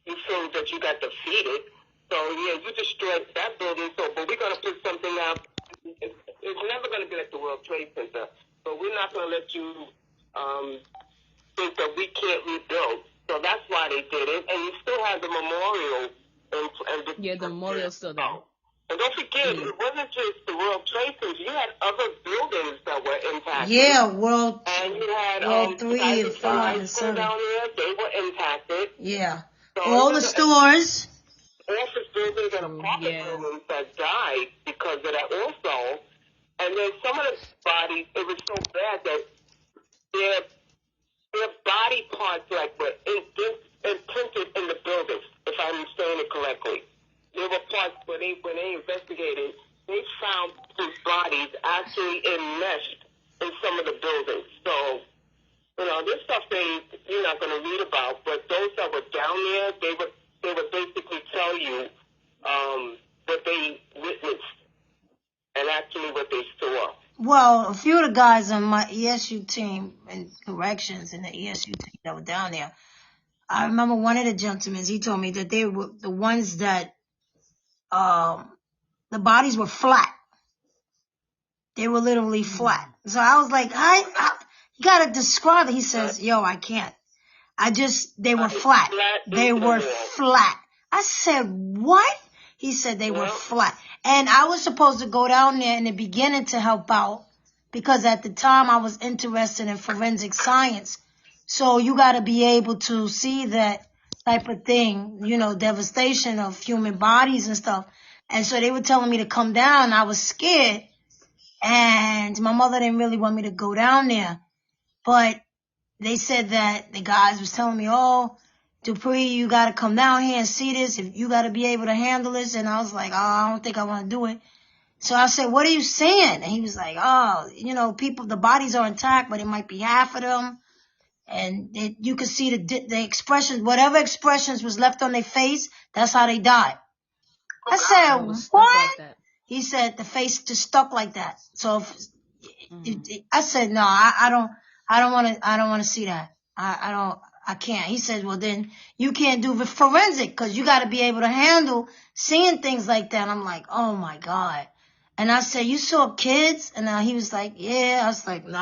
you feel that you got defeated. So yeah, you destroyed that building. So, but we're going to put something up. It's never going to be like the World Trade Center. So we're not going to let you think that we can't rebuild. So that's why they did it. And you still have the memorial. Yeah, the memorial's still there. And don't forget, it wasn't just the World Trade Center. You had other buildings that were impacted. Yeah, World And you had World 3 and 4 and 7 down there. They were impacted. Yeah, So all the stores. office buildings and apartment buildings that died because of that also. And then some of the bodies, it was so bad that their body parts like were imprinted in the buildings, if I'm saying it correctly. There were parts when they investigated, they found his bodies actually enmeshed in some of the buildings. So, you know, this stuff you're not going to read about, but those that were down there, they would basically tell you what they witnessed and actually what they saw. Well, a few of the guys on my ESU team and corrections in the ESU team that were down there, I remember one of the gentlemen, he told me that they were the ones that the bodies were flat. They were literally flat. So I was like, you gotta describe it. He says, yo, I can't. They were flat. They were flat. I said, what? He said they were flat. And I was supposed to go down there in the beginning to help out because at the time I was interested in forensic science. So you got to be able to see that type of thing, you know, devastation of human bodies and stuff. And so they were telling me to come down. I was scared. And my mother didn't really want me to go down there. But they said that the guys was telling me, oh, Dupree, you got to come down here and see this. If you got to be able to handle this. And I was like, oh, I don't think I want to do it. So I said, what are you saying? And he was like, oh, you know, the bodies are intact, but it might be half of them. And you could see the expressions, whatever expressions was left on their face, that's how they died. I said, what? Like he said the face just stuck like that. So I said, no, I don't want to see that. I can't. He said, well, then you can't do forensic because you got to be able to handle seeing things like that. I'm like, oh my God. And I said, you saw kids? And he was like, yeah. I was like, no,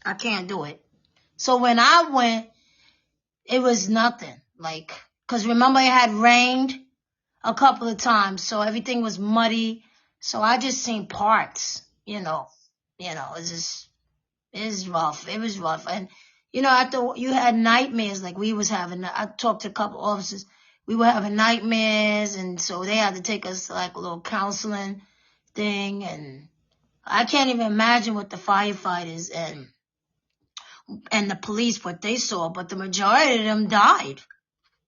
I can't do it. So when I went, it was nothing. Like, cause remember it had rained a couple of times. So everything was muddy. So I just seen parts, you know, it's rough. It was rough. And, you know, after you had nightmares, like we was having, I talked to a couple officers, we were having nightmares. And so they had to take us like a little counseling thing. And I can't even imagine what the firefighters and the police, what they saw, but the majority of them died.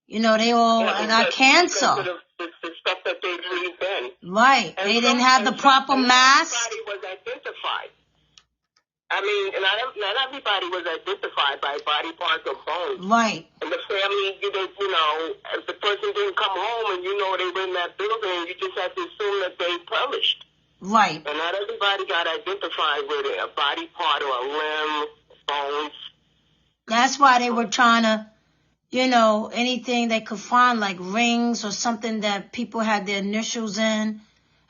You know, they all got cancer. The stuff that they breathed in. Right. And they didn't have the proper mask. Everybody was identified. I mean, not everybody was identified by body parts or bones. Right. And the family, you know, if the person didn't come home and you know they were in that building, you just have to assume that they perished. Right. And not everybody got identified with a body part or a limb, bones. That's why they were trying to, you know, anything they could find, like rings or something that people had their initials in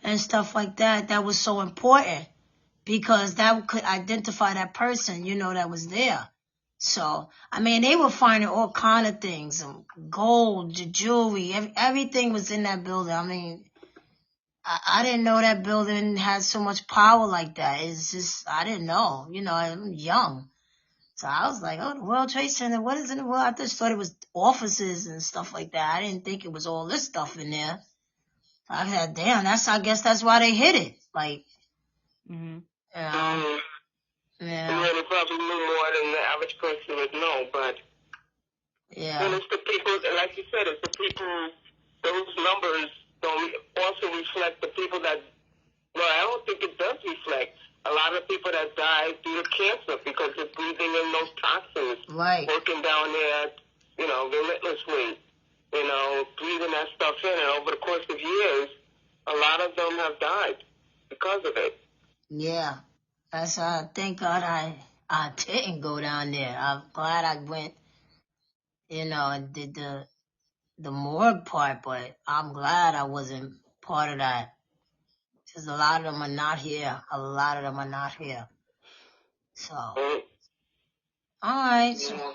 and stuff like that. That was so important because that could identify that person, you know, that was there. So, I mean, they were finding all kind of things, gold, jewelry, everything was in that building. I mean, I didn't know that building had so much power like that. It's just, I didn't know, you know, I'm young. So I was like, oh, the World Trade Center, what is in the world? I just thought it was offices and stuff like that. I didn't think it was all this stuff in there. I said, damn, I guess that's why they hit it. Like, yeah. Yeah, they probably knew more than the average person would know, but yeah. And it's the people, like you said, it's the people, those numbers don't also reflect the people that, well, I don't think it does reflect a lot of people that died due to cancer because they're breathing in those toxins, Right. working down there, relentlessly, breathing that stuff in. And over the course of years, a lot of them have died because of it. Yeah. That's thank God I didn't go down there. I'm glad I went, and did the morgue part, but I'm glad I wasn't part of that. Because a lot of them are not here. A lot of them are not here. So, all right. So,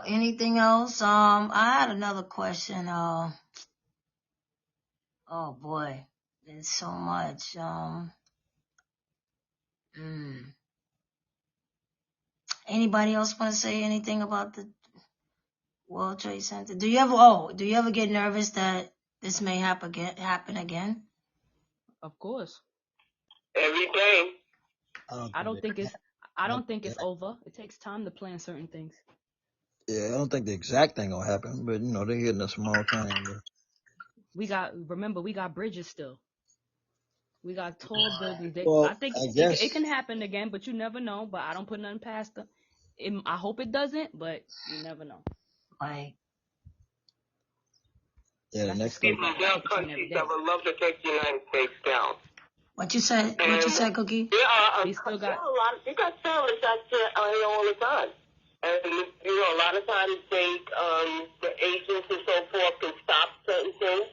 anything else? I had another question. Oh boy, there's so much. Anybody else want to say anything about the World Trade Center? Do you ever get nervous that this may happen again? Of course. Every day. I don't think it's over. It takes time to plan certain things. Yeah, I don't think the exact thing gonna happen, but they're hitting a small time. We got bridges still. We got tall buildings. Well, I think I guess it can happen again, but you never know. But I don't put nothing past them. I hope it doesn't, but you never know. Right. yeah, the next People in their countries that would love to take the United States down. What you said? What you said, Cookie? There are We still got you got families out there here all the time. And, a lot of times the agents and so forth can stop certain things.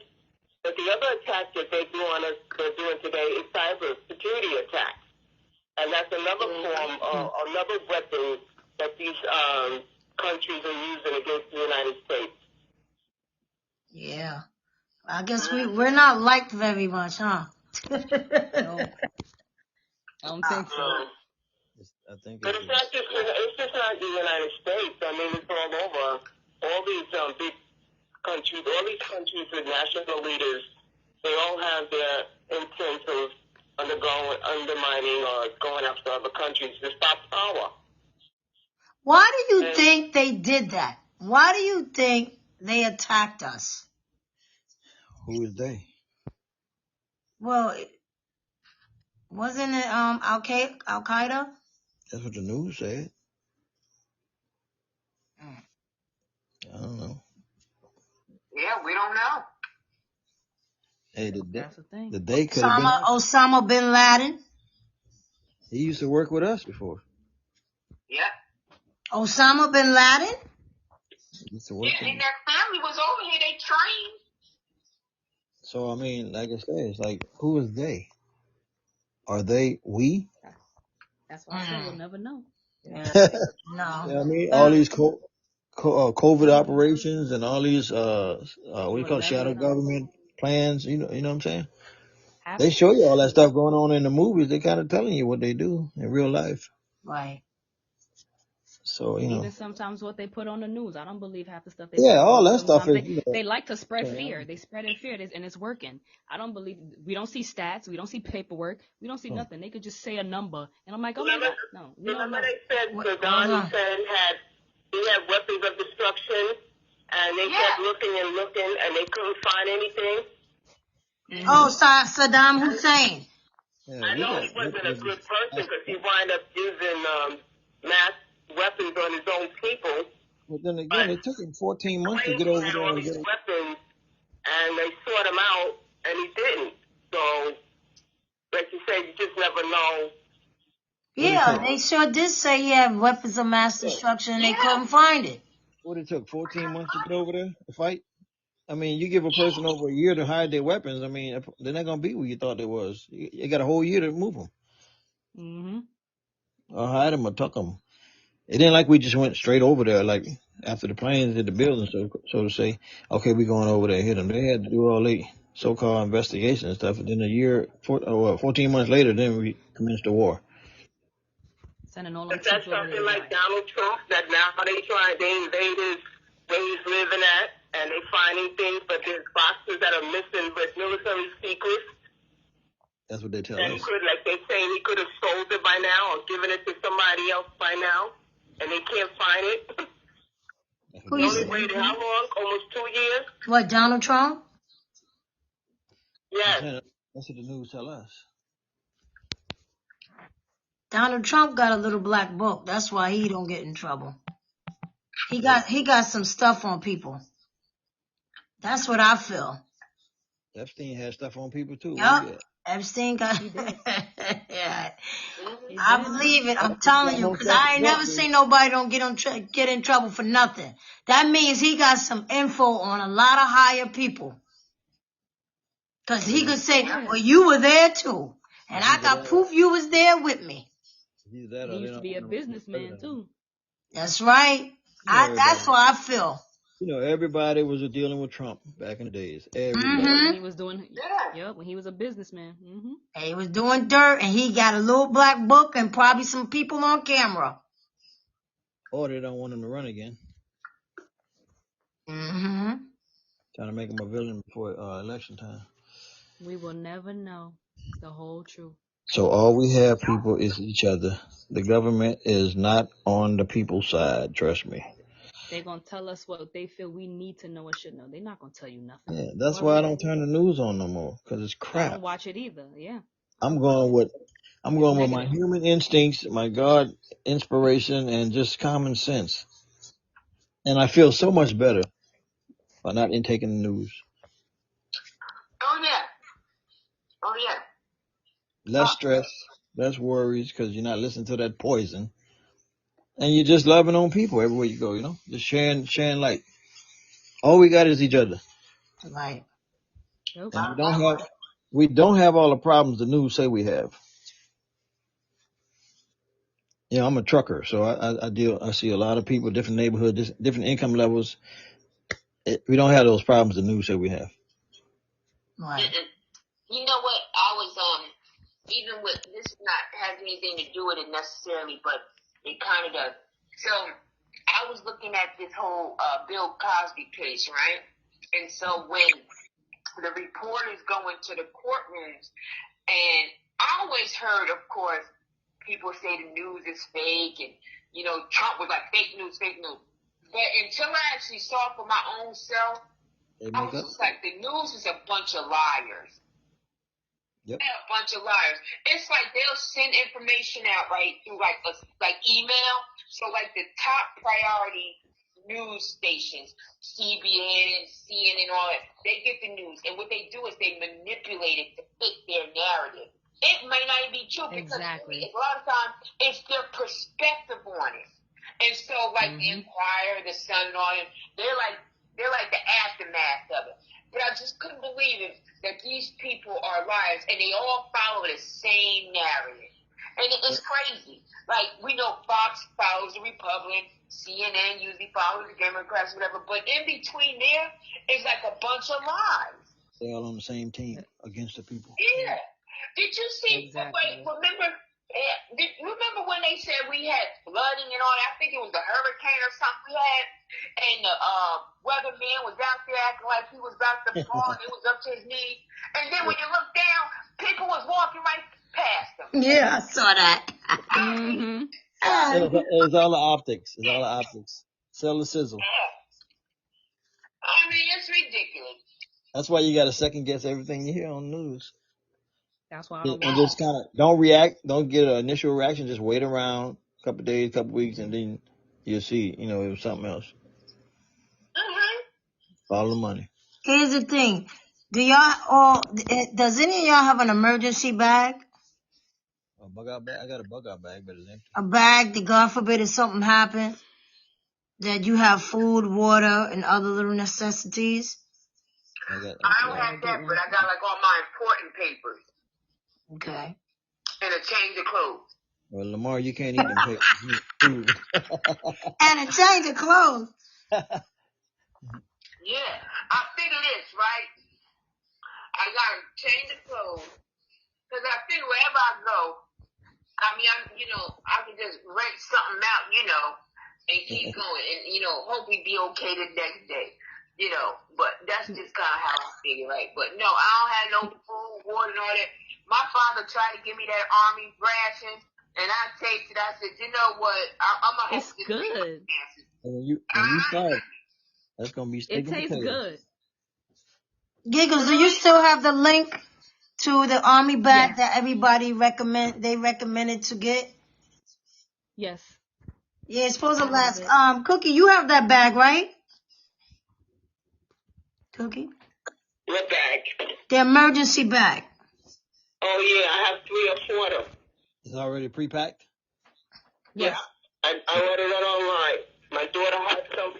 But the other attack that they're doing today is cyber security attacks. And that's another form, another weapon that these countries are using against the United States. Yeah. I guess we're not liked very much, huh? no. I don't think so. I think But it's just not the United States. I mean, it's all over. All these big countries, all these countries with national leaders, they all have their intent of undermining or going after other countries to stop power. Why do you think they did that? Why do you think they attacked us? Who is they? Well, wasn't it Al Qaeda? That's what the news said. I don't know. Yeah, we don't know. Hey, That's the thing. the day could have been. Osama bin Laden. He used to work with us before. Yeah. Osama bin Laden. He used to work with And us. their family was over here. They trained. So I mean, like I said, it's like, who is they? Are they we? That's why I said we'll never know. No. I mean, all these COVID operations and all these what do you call it, shadow government plans. You know what I'm saying? They show you all that stuff going on in the movies. They kind of telling you what they do in real life. Right. So even sometimes what they put on the news, I don't believe half the stuff they all that stuff is. They like to spread fear. They spread fear, and it's working. I don't believe. We don't see stats. We don't see paperwork. We don't see nothing. They could just say a number, and I'm like, oh my God, no. Remember they said Saddam Hussein had weapons of destruction, and they kept looking, and they couldn't find anything. Oh, Saddam Hussein. Yeah, I know he wasn't a good person because he wound up using mass weapons on his own people. But then again, it took him 14 months to get over there. All these weapons, and they sought him out, and he didn't. So, like you said, you just never know. Yeah, they sure did say he had weapons of mass destruction, and they couldn't find it. What, it took 14 months to get over there to fight? I mean, you give a person over a year to hide their weapons. I mean, they're not gonna be what you thought they was. You got a whole year to move them. Mm-hmm. Or hide them or tuck them. It ain't like we just went straight over there, like after the planes hit the building, so to say. Okay, we going over there and hit them. They had to do all the so-called investigation and stuff. And then 14 months later, then we commenced the war. Sending all But that's something like Donald Trump, that now they invade his where he's living at, and they finding things, but there's boxes that are missing with military secrets. That's what they tell us. Like they say, he could have sold it by now or given it to somebody else by now, and they can't find it. He only waited how long? Almost 2 years? What, Donald Trump? Yes. That's what the news tell us. Donald Trump got a little black book. That's why he don't get in trouble. He got some stuff on people. That's what I feel. Epstein had stuff on people too. Where Yup. you at? Epstein got. He did. Yeah, He I did. believe it. I'm He telling got you, more because stuff I ain't than never Trump seen did. nobody don't get in trouble for nothing. That means he got some info on a lot of higher people. Because he could say, Yeah. well, you were there too. And I Either got that, proof you was there with me. either that, He or they used to don't be a want to businessman too. That's right. You know, That's everybody. what I feel. You know, everybody was dealing with Trump back in the days. Everybody. When Mm-hmm. he was doing, Yeah. when he was a businessman. He was doing dirt, and he got a little black book and probably some people on camera. Or they don't want him to run again. Mm-hmm. Trying to make him a villain before election time. We will never know the whole truth. So all we have, people, is each other. The government is not on the people's side. Trust me. They're gonna tell us what they feel we need to know or should know. They're not gonna tell you nothing. Yeah, that's why I don't turn the news on no more, because it's I crap. don't watch it either. Yeah. I'm going with my negative. human instincts, my God inspiration, and just common sense. And I feel so much better by not intaking the news. Oh yeah. Oh yeah. Less stress, less worries, because you're not listening to that poison. And you're just loving on people everywhere you go, you know? Just sharing light. All we got is each other. Right. Yep. And we don't have all the problems the news say we have. You know, I'm a trucker, so I see a lot of people, different neighborhoods, different income levels. We don't have those problems the news say we have. Right. You know what? I was even with this not has anything to do with it necessarily, but it kind of does. So I was looking at this whole Bill Cosby case, right? And so when the reporters go into the courtrooms, and I always heard, of course, people say the news is fake, and you know Trump was like fake news. But until I actually saw for my own self, I was just like, the news is a bunch of liars. Yep. They're a bunch of liars. It's like they'll send information out right through like email. So like the top priority news stations, CBN, CNN, all that, they get the news, and what they do is they manipulate it to fit their narrative. It may not even be true because Exactly. a lot of times it's their perspective on it. And so like the Inquirer, the Sun, and all that, they're like the aftermath of it. But I just couldn't believe it that these people are liars and they all follow the same narrative. And it's crazy. Like, we know Fox follows the Republicans, CNN usually follows the Democrats, whatever. But in between there is like a bunch of lies. They're all on the same team against the people. Yeah. Did you see? Exactly. Remember when they said we had flooding and all that? I think it was a hurricane or something we had, and the weatherman was out there acting like he was about to fall, and it was up to his knees. And then when you look down, people was walking right past him. Yeah, I saw that. It's all the optics. It's all the optics. Sell the sizzle. Yeah. I mean, it's ridiculous. That's why you got to second guess everything you hear on the news. That's why I don't And watch. just kind of don't react. Don't get an initial reaction. Just wait around a couple of days, couple of weeks, and then you'll see, you know, it was something else. Follow the money. Here's the thing. Does any of y'all have an emergency bag? A bug out bag? I got a bug out bag, but it's empty. A bag that, God forbid, if something happens, that you have food, water, and other little necessities? I don't have that, but I got like all my important papers. Okay. And a change of clothes. Well, Lamar, you can't eat them papers. You need food. And a change of clothes. Yeah. I figure this, right? I got to change of clothes. Because I figure wherever I go, I mean, I can just rent something out, and keep going. And, hopefully be okay the next day. But that's just kind of how I figure, right? But no, I don't have no food, water, and all that. My father tried to give me that Army ration, and I tasted it. I said, you know what? I'm going to have to good. And when you start, that's going to be steak It tastes good. Giggles, do you still have the link to the Army bag that everybody recommended to get? Yes. Yeah, it's supposed to I have last. it. Cookie, you have that bag, right? Cookie? What bag? The emergency bag. Oh yeah, I have 3 or 4 of them. It's already pre-packed. Yeah, Yes. I ordered it online. My daughter had some.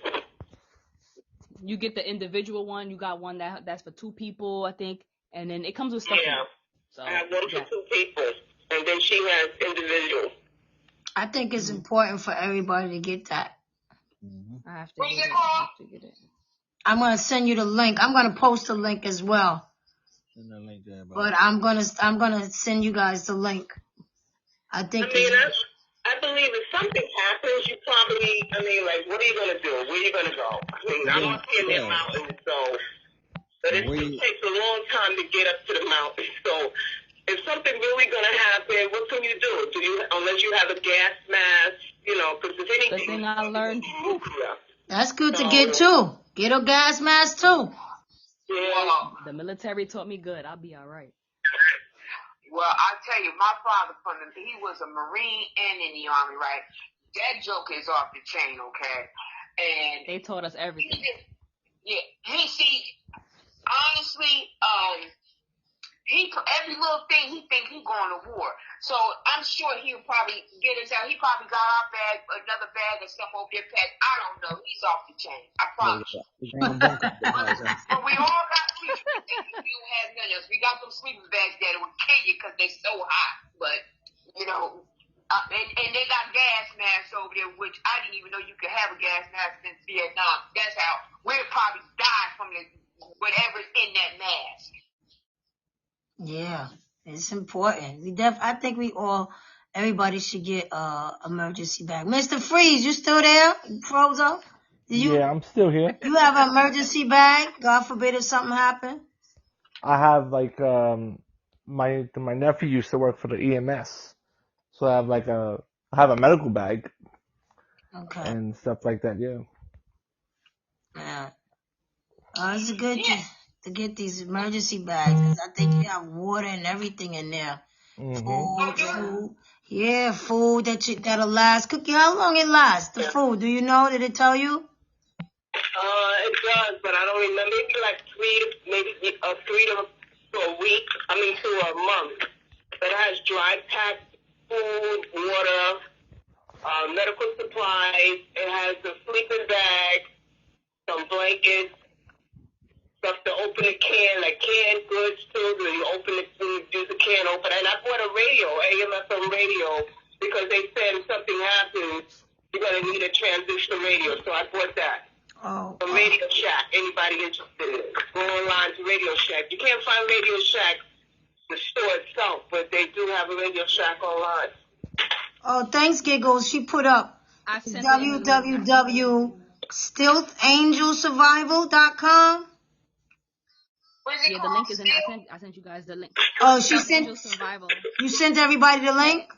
You get the individual one. You got one that's for 2 people, I think, and then it comes with stuff in Yeah, it. So I have one for yeah. 2 people, and then she has individual. I think it's Mhm. important for everybody to get that. Mm-hmm. I have to What's get it it. I called? have to get it. I'm gonna send you the link. I'm gonna post the link as well. Send that link to everybody. But I'm gonna send you guys the link. I think I believe if something happens, you probably, like, what are you going to do? Where are you going to go? I mean, I'm Yeah, up here near yeah. mountains, so, but it takes a long time to get up to the mountains. So, if something really going to happen, what can you do? Unless you have a gas mask, because if The anything, thing I learned. Whew, that's good to So, get too. Get a gas mask too. yeah. the military taught me good. I'll be all right. Well, I tell you, my father, he was a Marine and in the Army, right? That joke is off the chain, okay? And They taught us everything. honestly, every little thing he think he going to war. So I'm sure he'll probably get us out. He probably got our bag, another bag of stuff over there packed. I don't know. He's off the chain. I promise you. But we all got sleeping bags. We don't have none of us. We got them sleeping bags that will kill you because they're so hot. But, and they got gas masks over there, which I didn't even know you could have a gas mask in Vietnam. That's how we'll probably die from whatever's in that mask. Yeah, it's important. I think everybody should get emergency bag. Mr. Freeze, you still there? You froze up? Yeah, I'm still here. You have an emergency bag? God forbid if something happened. I have my nephew used to work for the EMS, so I have a medical bag Okay. and stuff like that. Yeah. Yeah. It's good to get these emergency bags. 'Cause I think you have water and everything in there. Mhm. Food that'll last. Cookie, how long it lasts? The food, do you know? Did it tell you? It does, but I don't remember. Maybe like 3 to a week. To a month. But it has dry packed food, water, medical supplies. It has a sleeping bag, some blankets, stuff to open a can, like canned goods too. When you open it, you use the can opener. And I bought a radio, AM/FM radio, because they said if something happens, you're gonna need a transitional radio. So I bought that. From Radio Shack. Anybody interested in it? Go online to Radio Shack. You can't find Radio Shack, the store itself, but they do have a Radio Shack online. Oh, thanks, Giggles. She put up www.stealthangelsurvival.com. Yeah, the link is in. I sent you guys the link. Oh, Angel Survival. you sent everybody the link?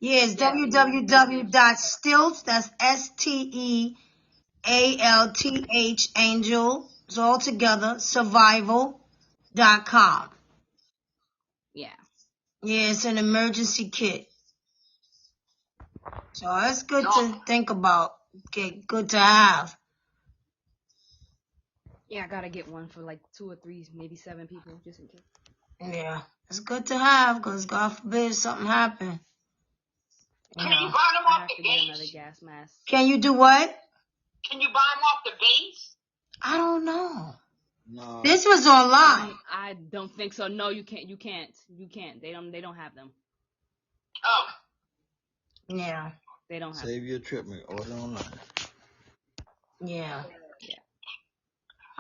Yeah, it's www.stealth, that's STEALTH, angel, it's all together, survival.com. Yeah. Yeah, it's an emergency kit. So it's good to think about. Good to have. Yeah, I gotta get one for like 2 or 3, maybe 7 people, just in case. Yeah, it's good to have because God forbid something happen. Can you buy them off the Get base? another gas mask. Can you do what? Can you buy them off the base? I don't know. No. This was online. I don't think so. No, you can't. They don't have them. Oh. Yeah. They don't have Save them. your trip, man. Order online. Yeah.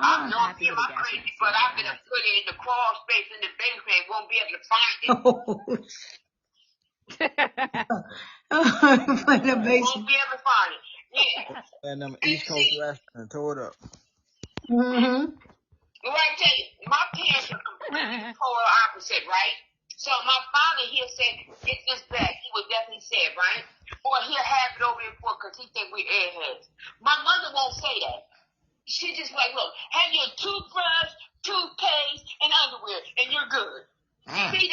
I'm not being my crazy, but I'm going to put it in the crawl space in the basement. Won't be able to find it. In the basement. Won't be able to find it. Yeah. And them East Coast restaurants tore it up. Mm-hmm. Well, I tell you, my parents are completely polar opposite, right? So my father, he'll say, get this back. He would definitely say it, right? Or he'll have it over here for because he think we're airheads. My mother won't say that. She just like, look, have your toothbrush, toothpaste, and underwear, and you're good. See,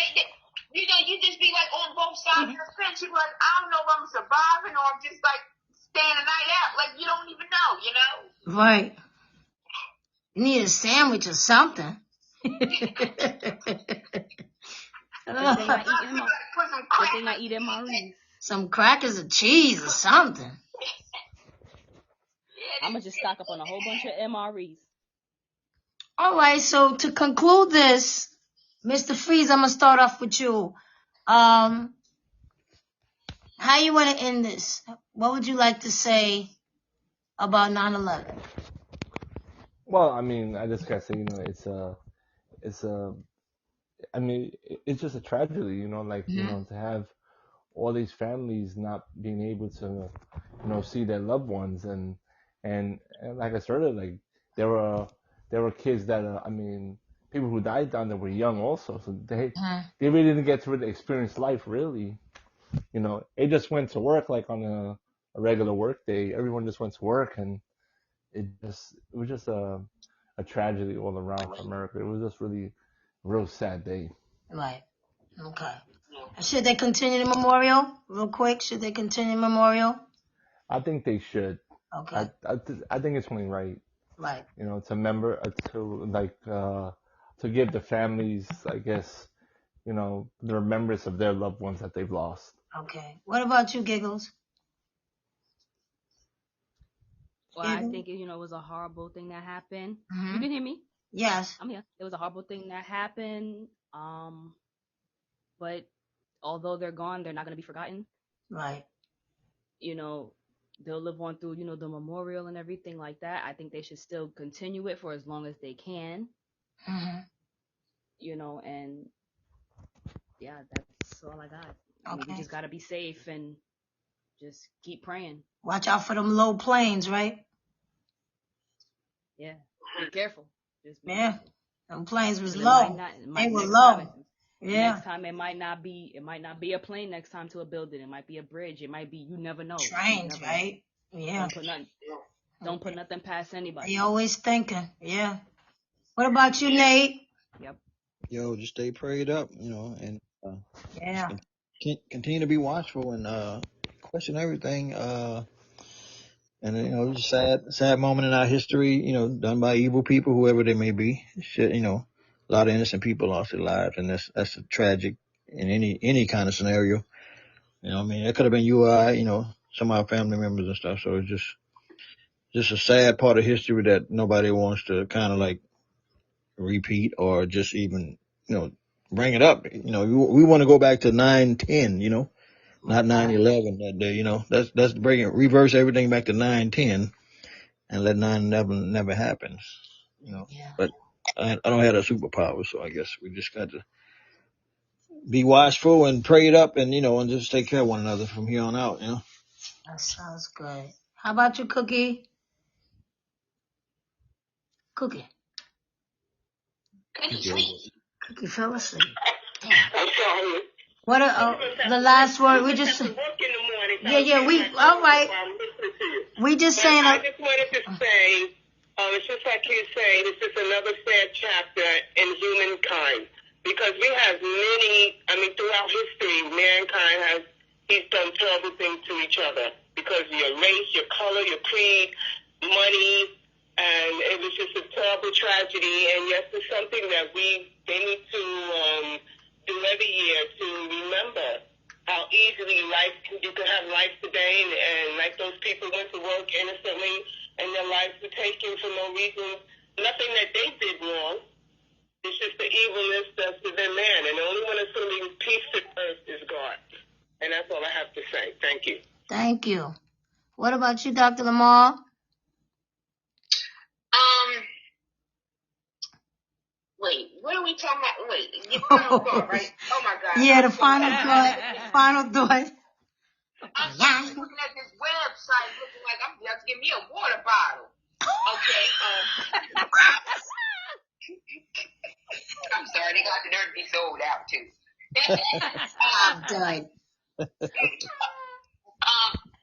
You know, you just be like on both sides of the fence. You be like, I don't know if I'm surviving or I'm just like staying the night out. Like you don't even know, you know? Right. You need a sandwich or something. Good thing I eat MREs. Some crackers or cheese or something. I'm gonna just stock up on a whole bunch of MREs. All right, so to conclude this, Mr. Freeze, I'm gonna start off with you. How you want to end this? What would you like to say about 9/11? Well, I mean, I just gotta say, I mean, it's just a tragedy, like, to have all these families not being able to, see their loved ones, and like I started, like there were kids that, I mean, people who died down there were young also, so they really didn't get to really experience life, really. They just went to work like on a regular work day. Everyone just went to work, and it was just a tragedy all around for America. It was just really a real sad day. Right. Okay. Should they continue the memorial real quick? Should they continue the memorial? I think they should. Okay. I think it's only right. Right. To give the families, I guess, the remembrance of their loved ones that they've lost. Okay. What about you, Giggles? Well, I think it was a horrible thing that happened. You can hear me? Yes. I'm here. It was a horrible thing that happened. But although they're gone, they're not gonna be forgotten. Right. They'll live on through, the memorial and everything like that. I think they should still continue it for as long as they can. And yeah, that's all I got. I mean, we just gotta be safe and just keep praying. Watch out for them low planes, right? Yeah. Be careful. Just be careful. Them planes was low. They were low. Next time it might not be a plane next time to a building. It might be a bridge. It might be, you never know. Trains, right? Yeah. Don't put nothing past anybody. They always thinking. Yeah. What about you, Nate? Yep. Yo, just stay prayed up, and yeah. Continue to be watchful and question everything. And it's a sad moment in our history, done by evil people, whoever they may be. Shit, a lot of innocent people lost their lives, and that's a tragic in any kind of scenario. I mean, it could have been you or I, some of our family members and stuff. So it's just a sad part of history that nobody wants to kind of like repeat or just even, bring it up. We want to go back to 9/10, not 9/11 that day. That's reverse everything back to 9/10 and let 9/11 never happens. Yeah. But I don't have that superpower, so I guess we just got to be watchful and pray it up, and and just take care of one another from here on out. That sounds good. How about you, Cookie? Cookie fell asleep. I'm sorry. What the last word? We just work in the morning. Yeah. We all right. We just saying. I just wanted to say, it's just like you say, this is another sad chapter in humankind, because we have throughout history, mankind he's done terrible things to each other because of your race, your color, your creed, money. And it was just a terrible tragedy, and yes, it's something that they need to do every year to remember how easily you can have life today, and like those people went to work innocently, and their lives were taken for no reason, nothing that they did wrong. It's just the evilness that's within man, and the only one that's going to bring peace to earth is God. And that's all I have to say. Thank you. Thank you. What about you, Dr. Lamar? Wait, what are we talking about? Wait, your final thought, right? Oh my God. Yeah, the final thought. Final thought. I'm looking at this website looking like I'm about to give me a water bottle. Okay. I'm sorry, they got the nerve to be sold out too. I'm done.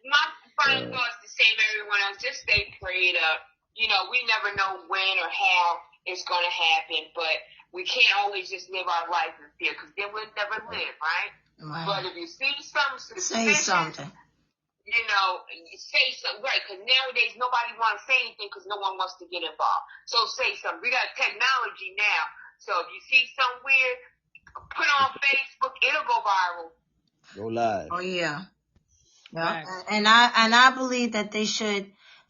My final thought is the same everyone else. Just stay prayed up. We never know when or how it's going to happen, but we can't always just live our life in fear, because then we'll never live, right? But if you see something Say suspicious, something. you know, you say something, right? Because nowadays nobody wants to say anything because no one wants to get involved. So say something. We got technology now, so if you see something weird, put it on Facebook. It'll go viral. Go live. Oh yeah. Yeah. Facts. And I believe that they should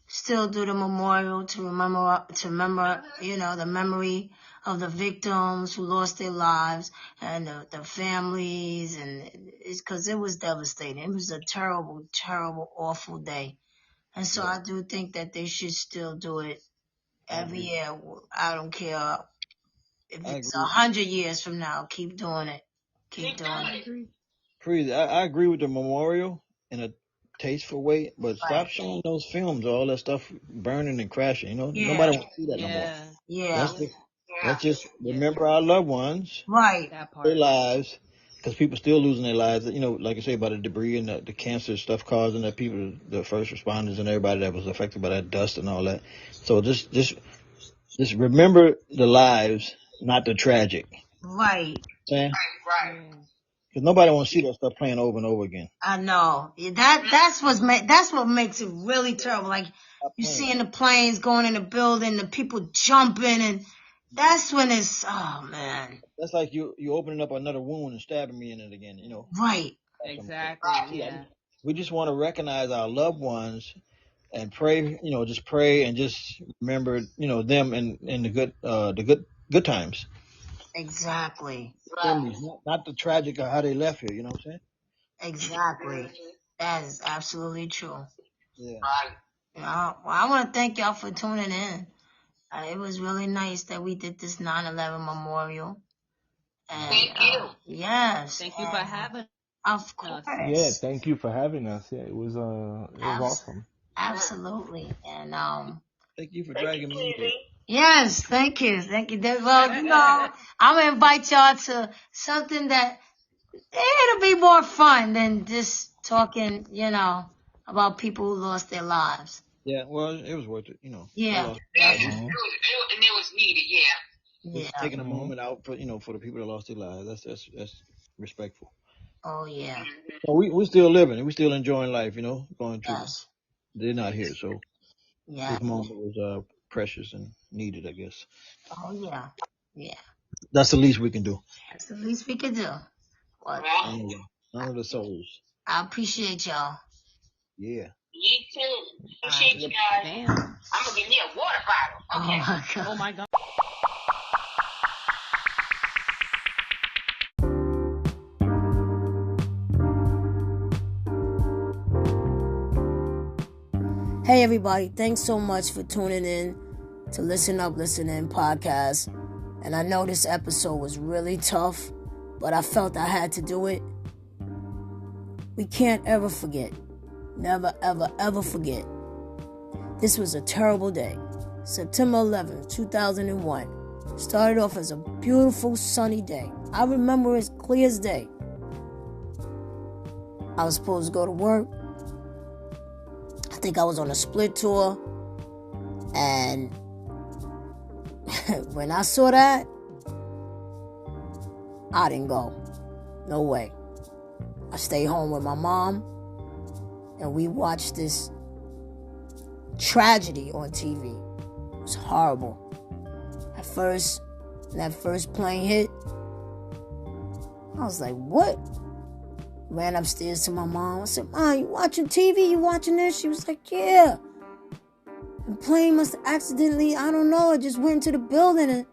still do the memorial to remember, you know, the memory of the victims who lost their lives and the families, and it's because it was devastating. It was a terrible, terrible, awful day. And so I do think that they should still do it every year. I don't care if I it's agree. 100 years from now. Keep doing it. Keep doing I it. agree. Crazy. I agree with the memorial in a tasteful way, but stop Right. showing those films, all that stuff burning and crashing. You know, Yeah. nobody wants to see that no more. Yeah, Yeah. Let's just Yeah. remember our loved ones, Right. that part. their lives, because people still losing their lives. You know, like I say about the debris and the cancer stuff causing that people, the first responders and everybody that was affected by that dust and all that. So just remember the lives, not the tragic. Right. Saying, Right. Yeah. because nobody wants to see that stuff playing over and over again. I know. That's what makes it really terrible. Like you seeing the planes going in the building, the people jumping, and that's when it's, oh man. That's like you opening up another wound and stabbing me in it again. You know. Right. Exactly. Yeah. We just want to recognize our loved ones and pray, you know, just pray and just remember, you know, them in the good times. Exactly. Memories, not the tragic of how they left here, you know what I'm saying? Exactly. That is absolutely true. Yeah. Right. Well, I want to thank y'all for tuning in. It was really nice that we did this 9/11 memorial. And, Thank you. yes. Thank you for having. Of course. Yeah, thank you for having us. Yeah, it was awesome. Absolutely. And Thank you for dragging me in. yes, thank you. Well, you know, I'm gonna invite y'all to something that it'll be more fun than just talking, you know, about people who lost their lives. Yeah, well, it was worth it, you know. Yeah. And it was needed, yeah. Just taking a moment out for, you know, for the people that lost their lives. That's respectful. Oh yeah. So we still living, we still enjoying life, you know, going through. Yes. They're not here, so Yeah. this moment was precious and needed, I guess. Oh yeah. Yeah. That's the least we can do. That's the least we could do. Well, None of the souls. I appreciate y'all. Yeah. You too. Appreciate you guys. Damn. I'm gonna get me a water bottle. Okay. Oh my God. Oh my God. Hey everybody, thanks so much for tuning in to Listen Up, Listen In podcast. And I know this episode was really tough, but I felt I had to do it. We can't ever forget. Never, ever, ever forget. This was a terrible day. September 11th, 2001. Started off as a beautiful sunny day. I remember it as clear as day. I was supposed to go to work. I think I was on a split tour, and when I saw that, I didn't go. No way. I stayed home with my mom, and we watched this tragedy on TV. It was horrible. At first, when that first plane hit, I was like, what? Ran upstairs to my mom. I said, Mom, you watching TV? You watching this? She was like, yeah. The plane must have accidentally, I don't know, it just went into the building. And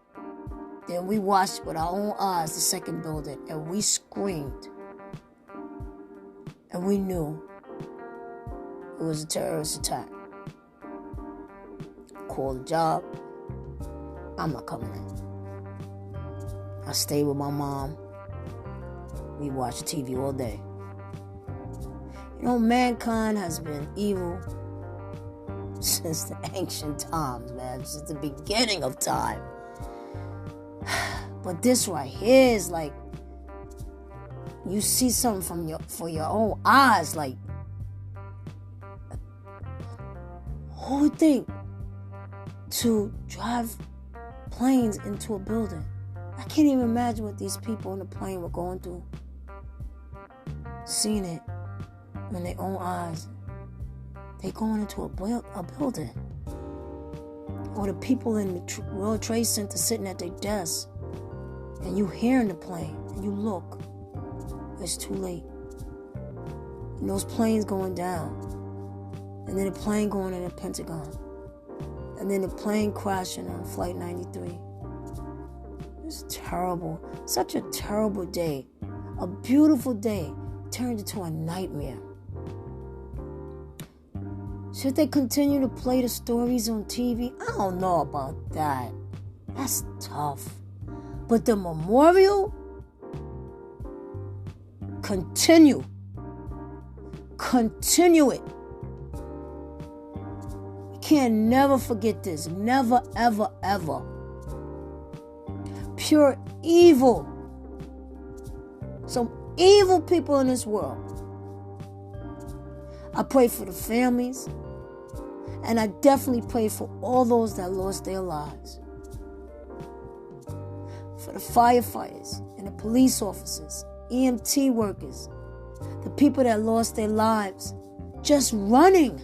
then we watched with our own eyes the second building, and we screamed. And we knew it was a terrorist attack. Called the job. I'm not coming in. I stayed with my mom. We watched TV all day. You know, mankind has been evil since the ancient times, man. Since the beginning of time. But this right here is like, you see something for your own eyes. Like, who would think to drive planes into a building I can't even imagine what these people on the plane were going through. Seeing it in their own eyes. They going into a building. Or the people in the World Trade Center sitting at their desks. And you hearing the plane. And you look. It's too late. And those planes going down. And then the plane going in the Pentagon. And then the plane crashing on Flight 93. It's terrible. Such a terrible day. A beautiful day turned into a nightmare. Should they continue to play the stories on TV? I don't know about that. That's tough. But the memorial? Continue. Continue it. We can't never forget this. Never, ever, ever. Pure evil. Some evil people in this world. I pray for the families. And I definitely pray for all those that lost their lives. For the firefighters and the police officers, EMT workers, the people that lost their lives just running,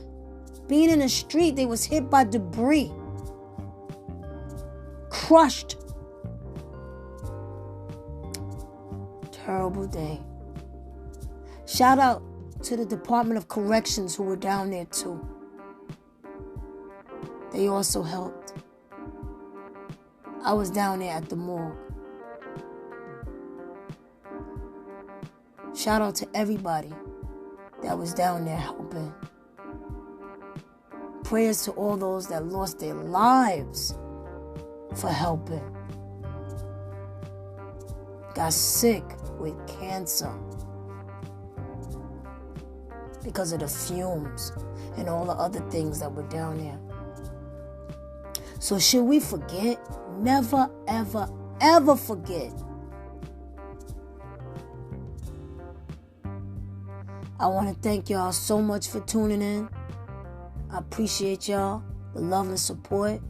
being in the street. They was hit by debris, crushed. Terrible day. Shout out to the Department of Corrections who were down there too. They also helped. I was down there at the morgue. Shout out to everybody that was down there helping. Prayers to all those that lost their lives for helping. Got sick with cancer because of the fumes and all the other things that were down there. So should we forget? Never, ever, ever forget. I want to thank y'all so much for tuning in. I appreciate y'all, the love and support.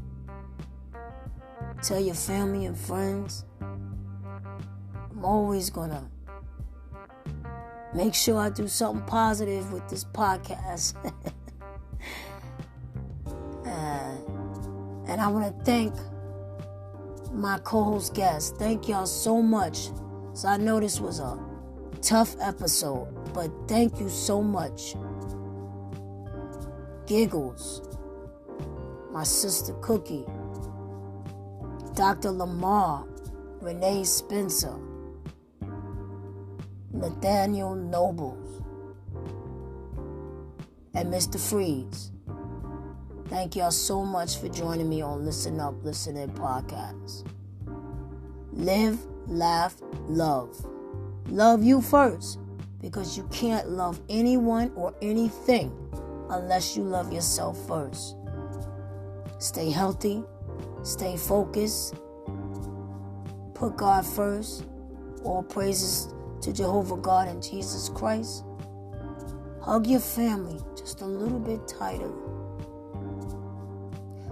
Tell your family and friends. I'm always going to make sure I do something positive with this podcast. And I want to thank my co-host guests. Thank y'all so much. So I know this was a tough episode, but thank you so much. Giggles, my sister Cookie, Dr. Lamar, Renee Spencer, Nathaniel Nobles, and Mr. Freeze. Thank y'all so much for joining me on Listen Up, Listen In podcast. Live, laugh, love. Love you first, because you can't love anyone or anything unless you love yourself first. Stay healthy, stay focused, put God first. All praises to Jehovah God and Jesus Christ. Hug your family just a little bit tighter.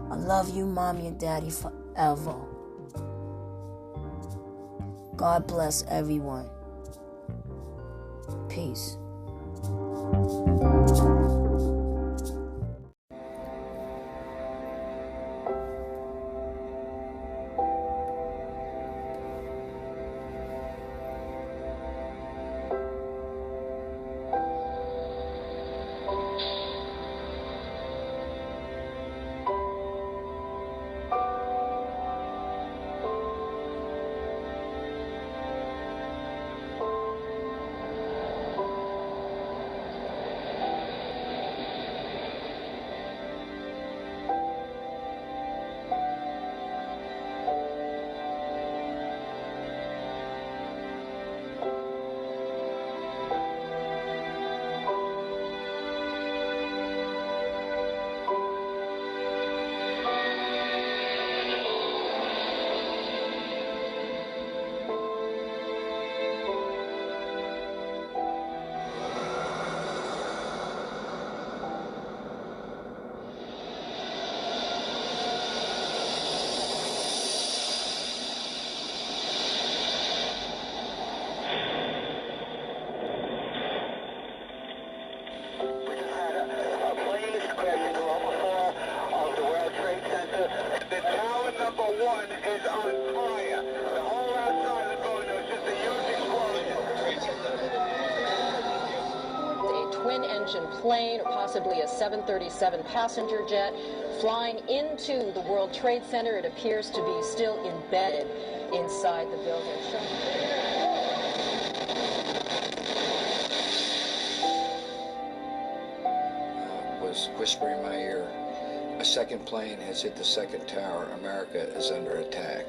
I love you, Mommy and Daddy, forever. God bless everyone. Peace. plane or possibly a 737 passenger jet flying into the World Trade Center. It appears to be still embedded inside the building. Was whispering in my ear, a second plane has hit the second tower. America is under attack.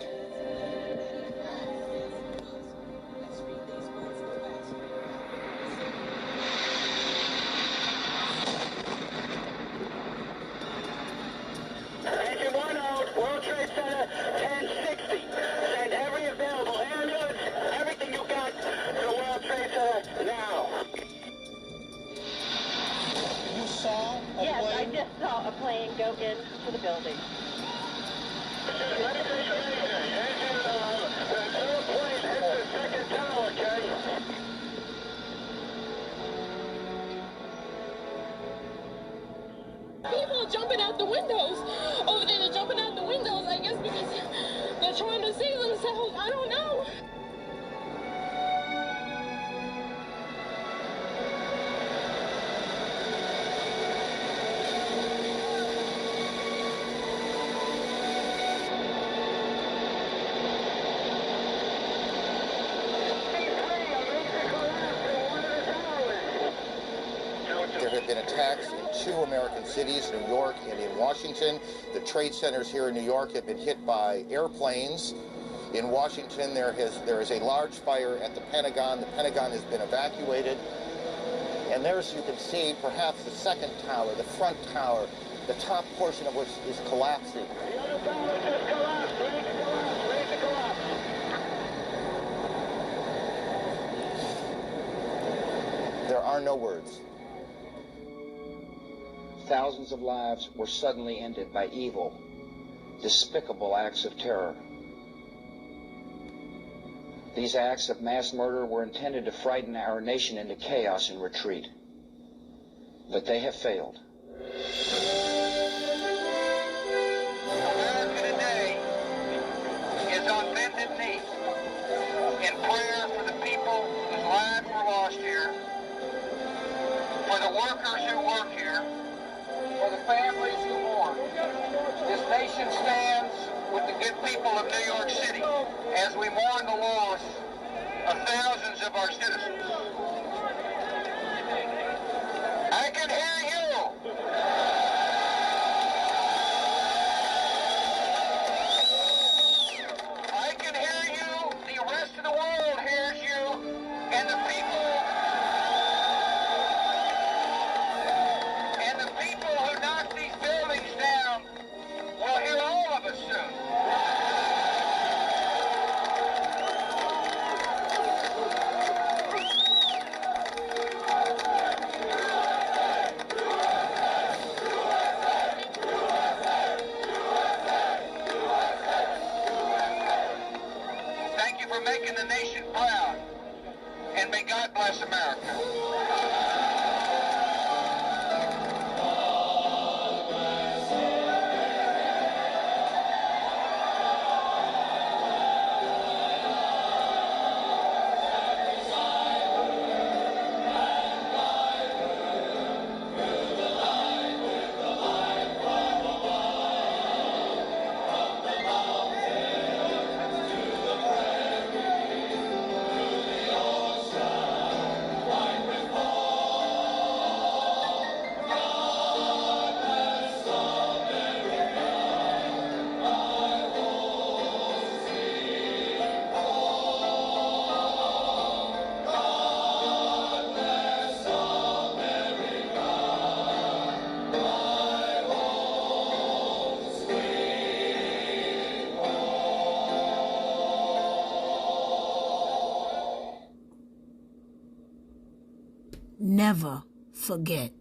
Engine 1 out, World Trade Center, 1060. Send every available ambulance, everything you got to World Trade Center now. You saw a Yes, I plane? just saw a plane go into the building. People are jumping out the windows. Over there, they're jumping out the windows, I guess, because they're trying to save themselves. I don't know. There have been attacks in 2 American cities, New York and in Washington. The trade centers here in New York have been hit by airplanes. In Washington, there is a large fire at the Pentagon. The Pentagon has been evacuated. And there, as you can see, perhaps the second tower, the front tower, the top portion of which is collapsing. The other tower just collapsed. Ready to collapse. There are no words. Thousands of lives were suddenly ended by evil, despicable acts of terror. These acts of mass murder were intended to frighten our nation into chaos and retreat. But they have failed. America today is on bended knee in prayer for the people whose lives were lost here, for the workers who work here, for the families who mourn. This nation stands with the good people of New York City as we mourn the loss of thousands of our citizens. I can hear you. I can hear you. The rest of the world hears you. And the people who knock these buildings down will hear all of us soon. Thank you for making the nation proud, and may God bless America. Never forget.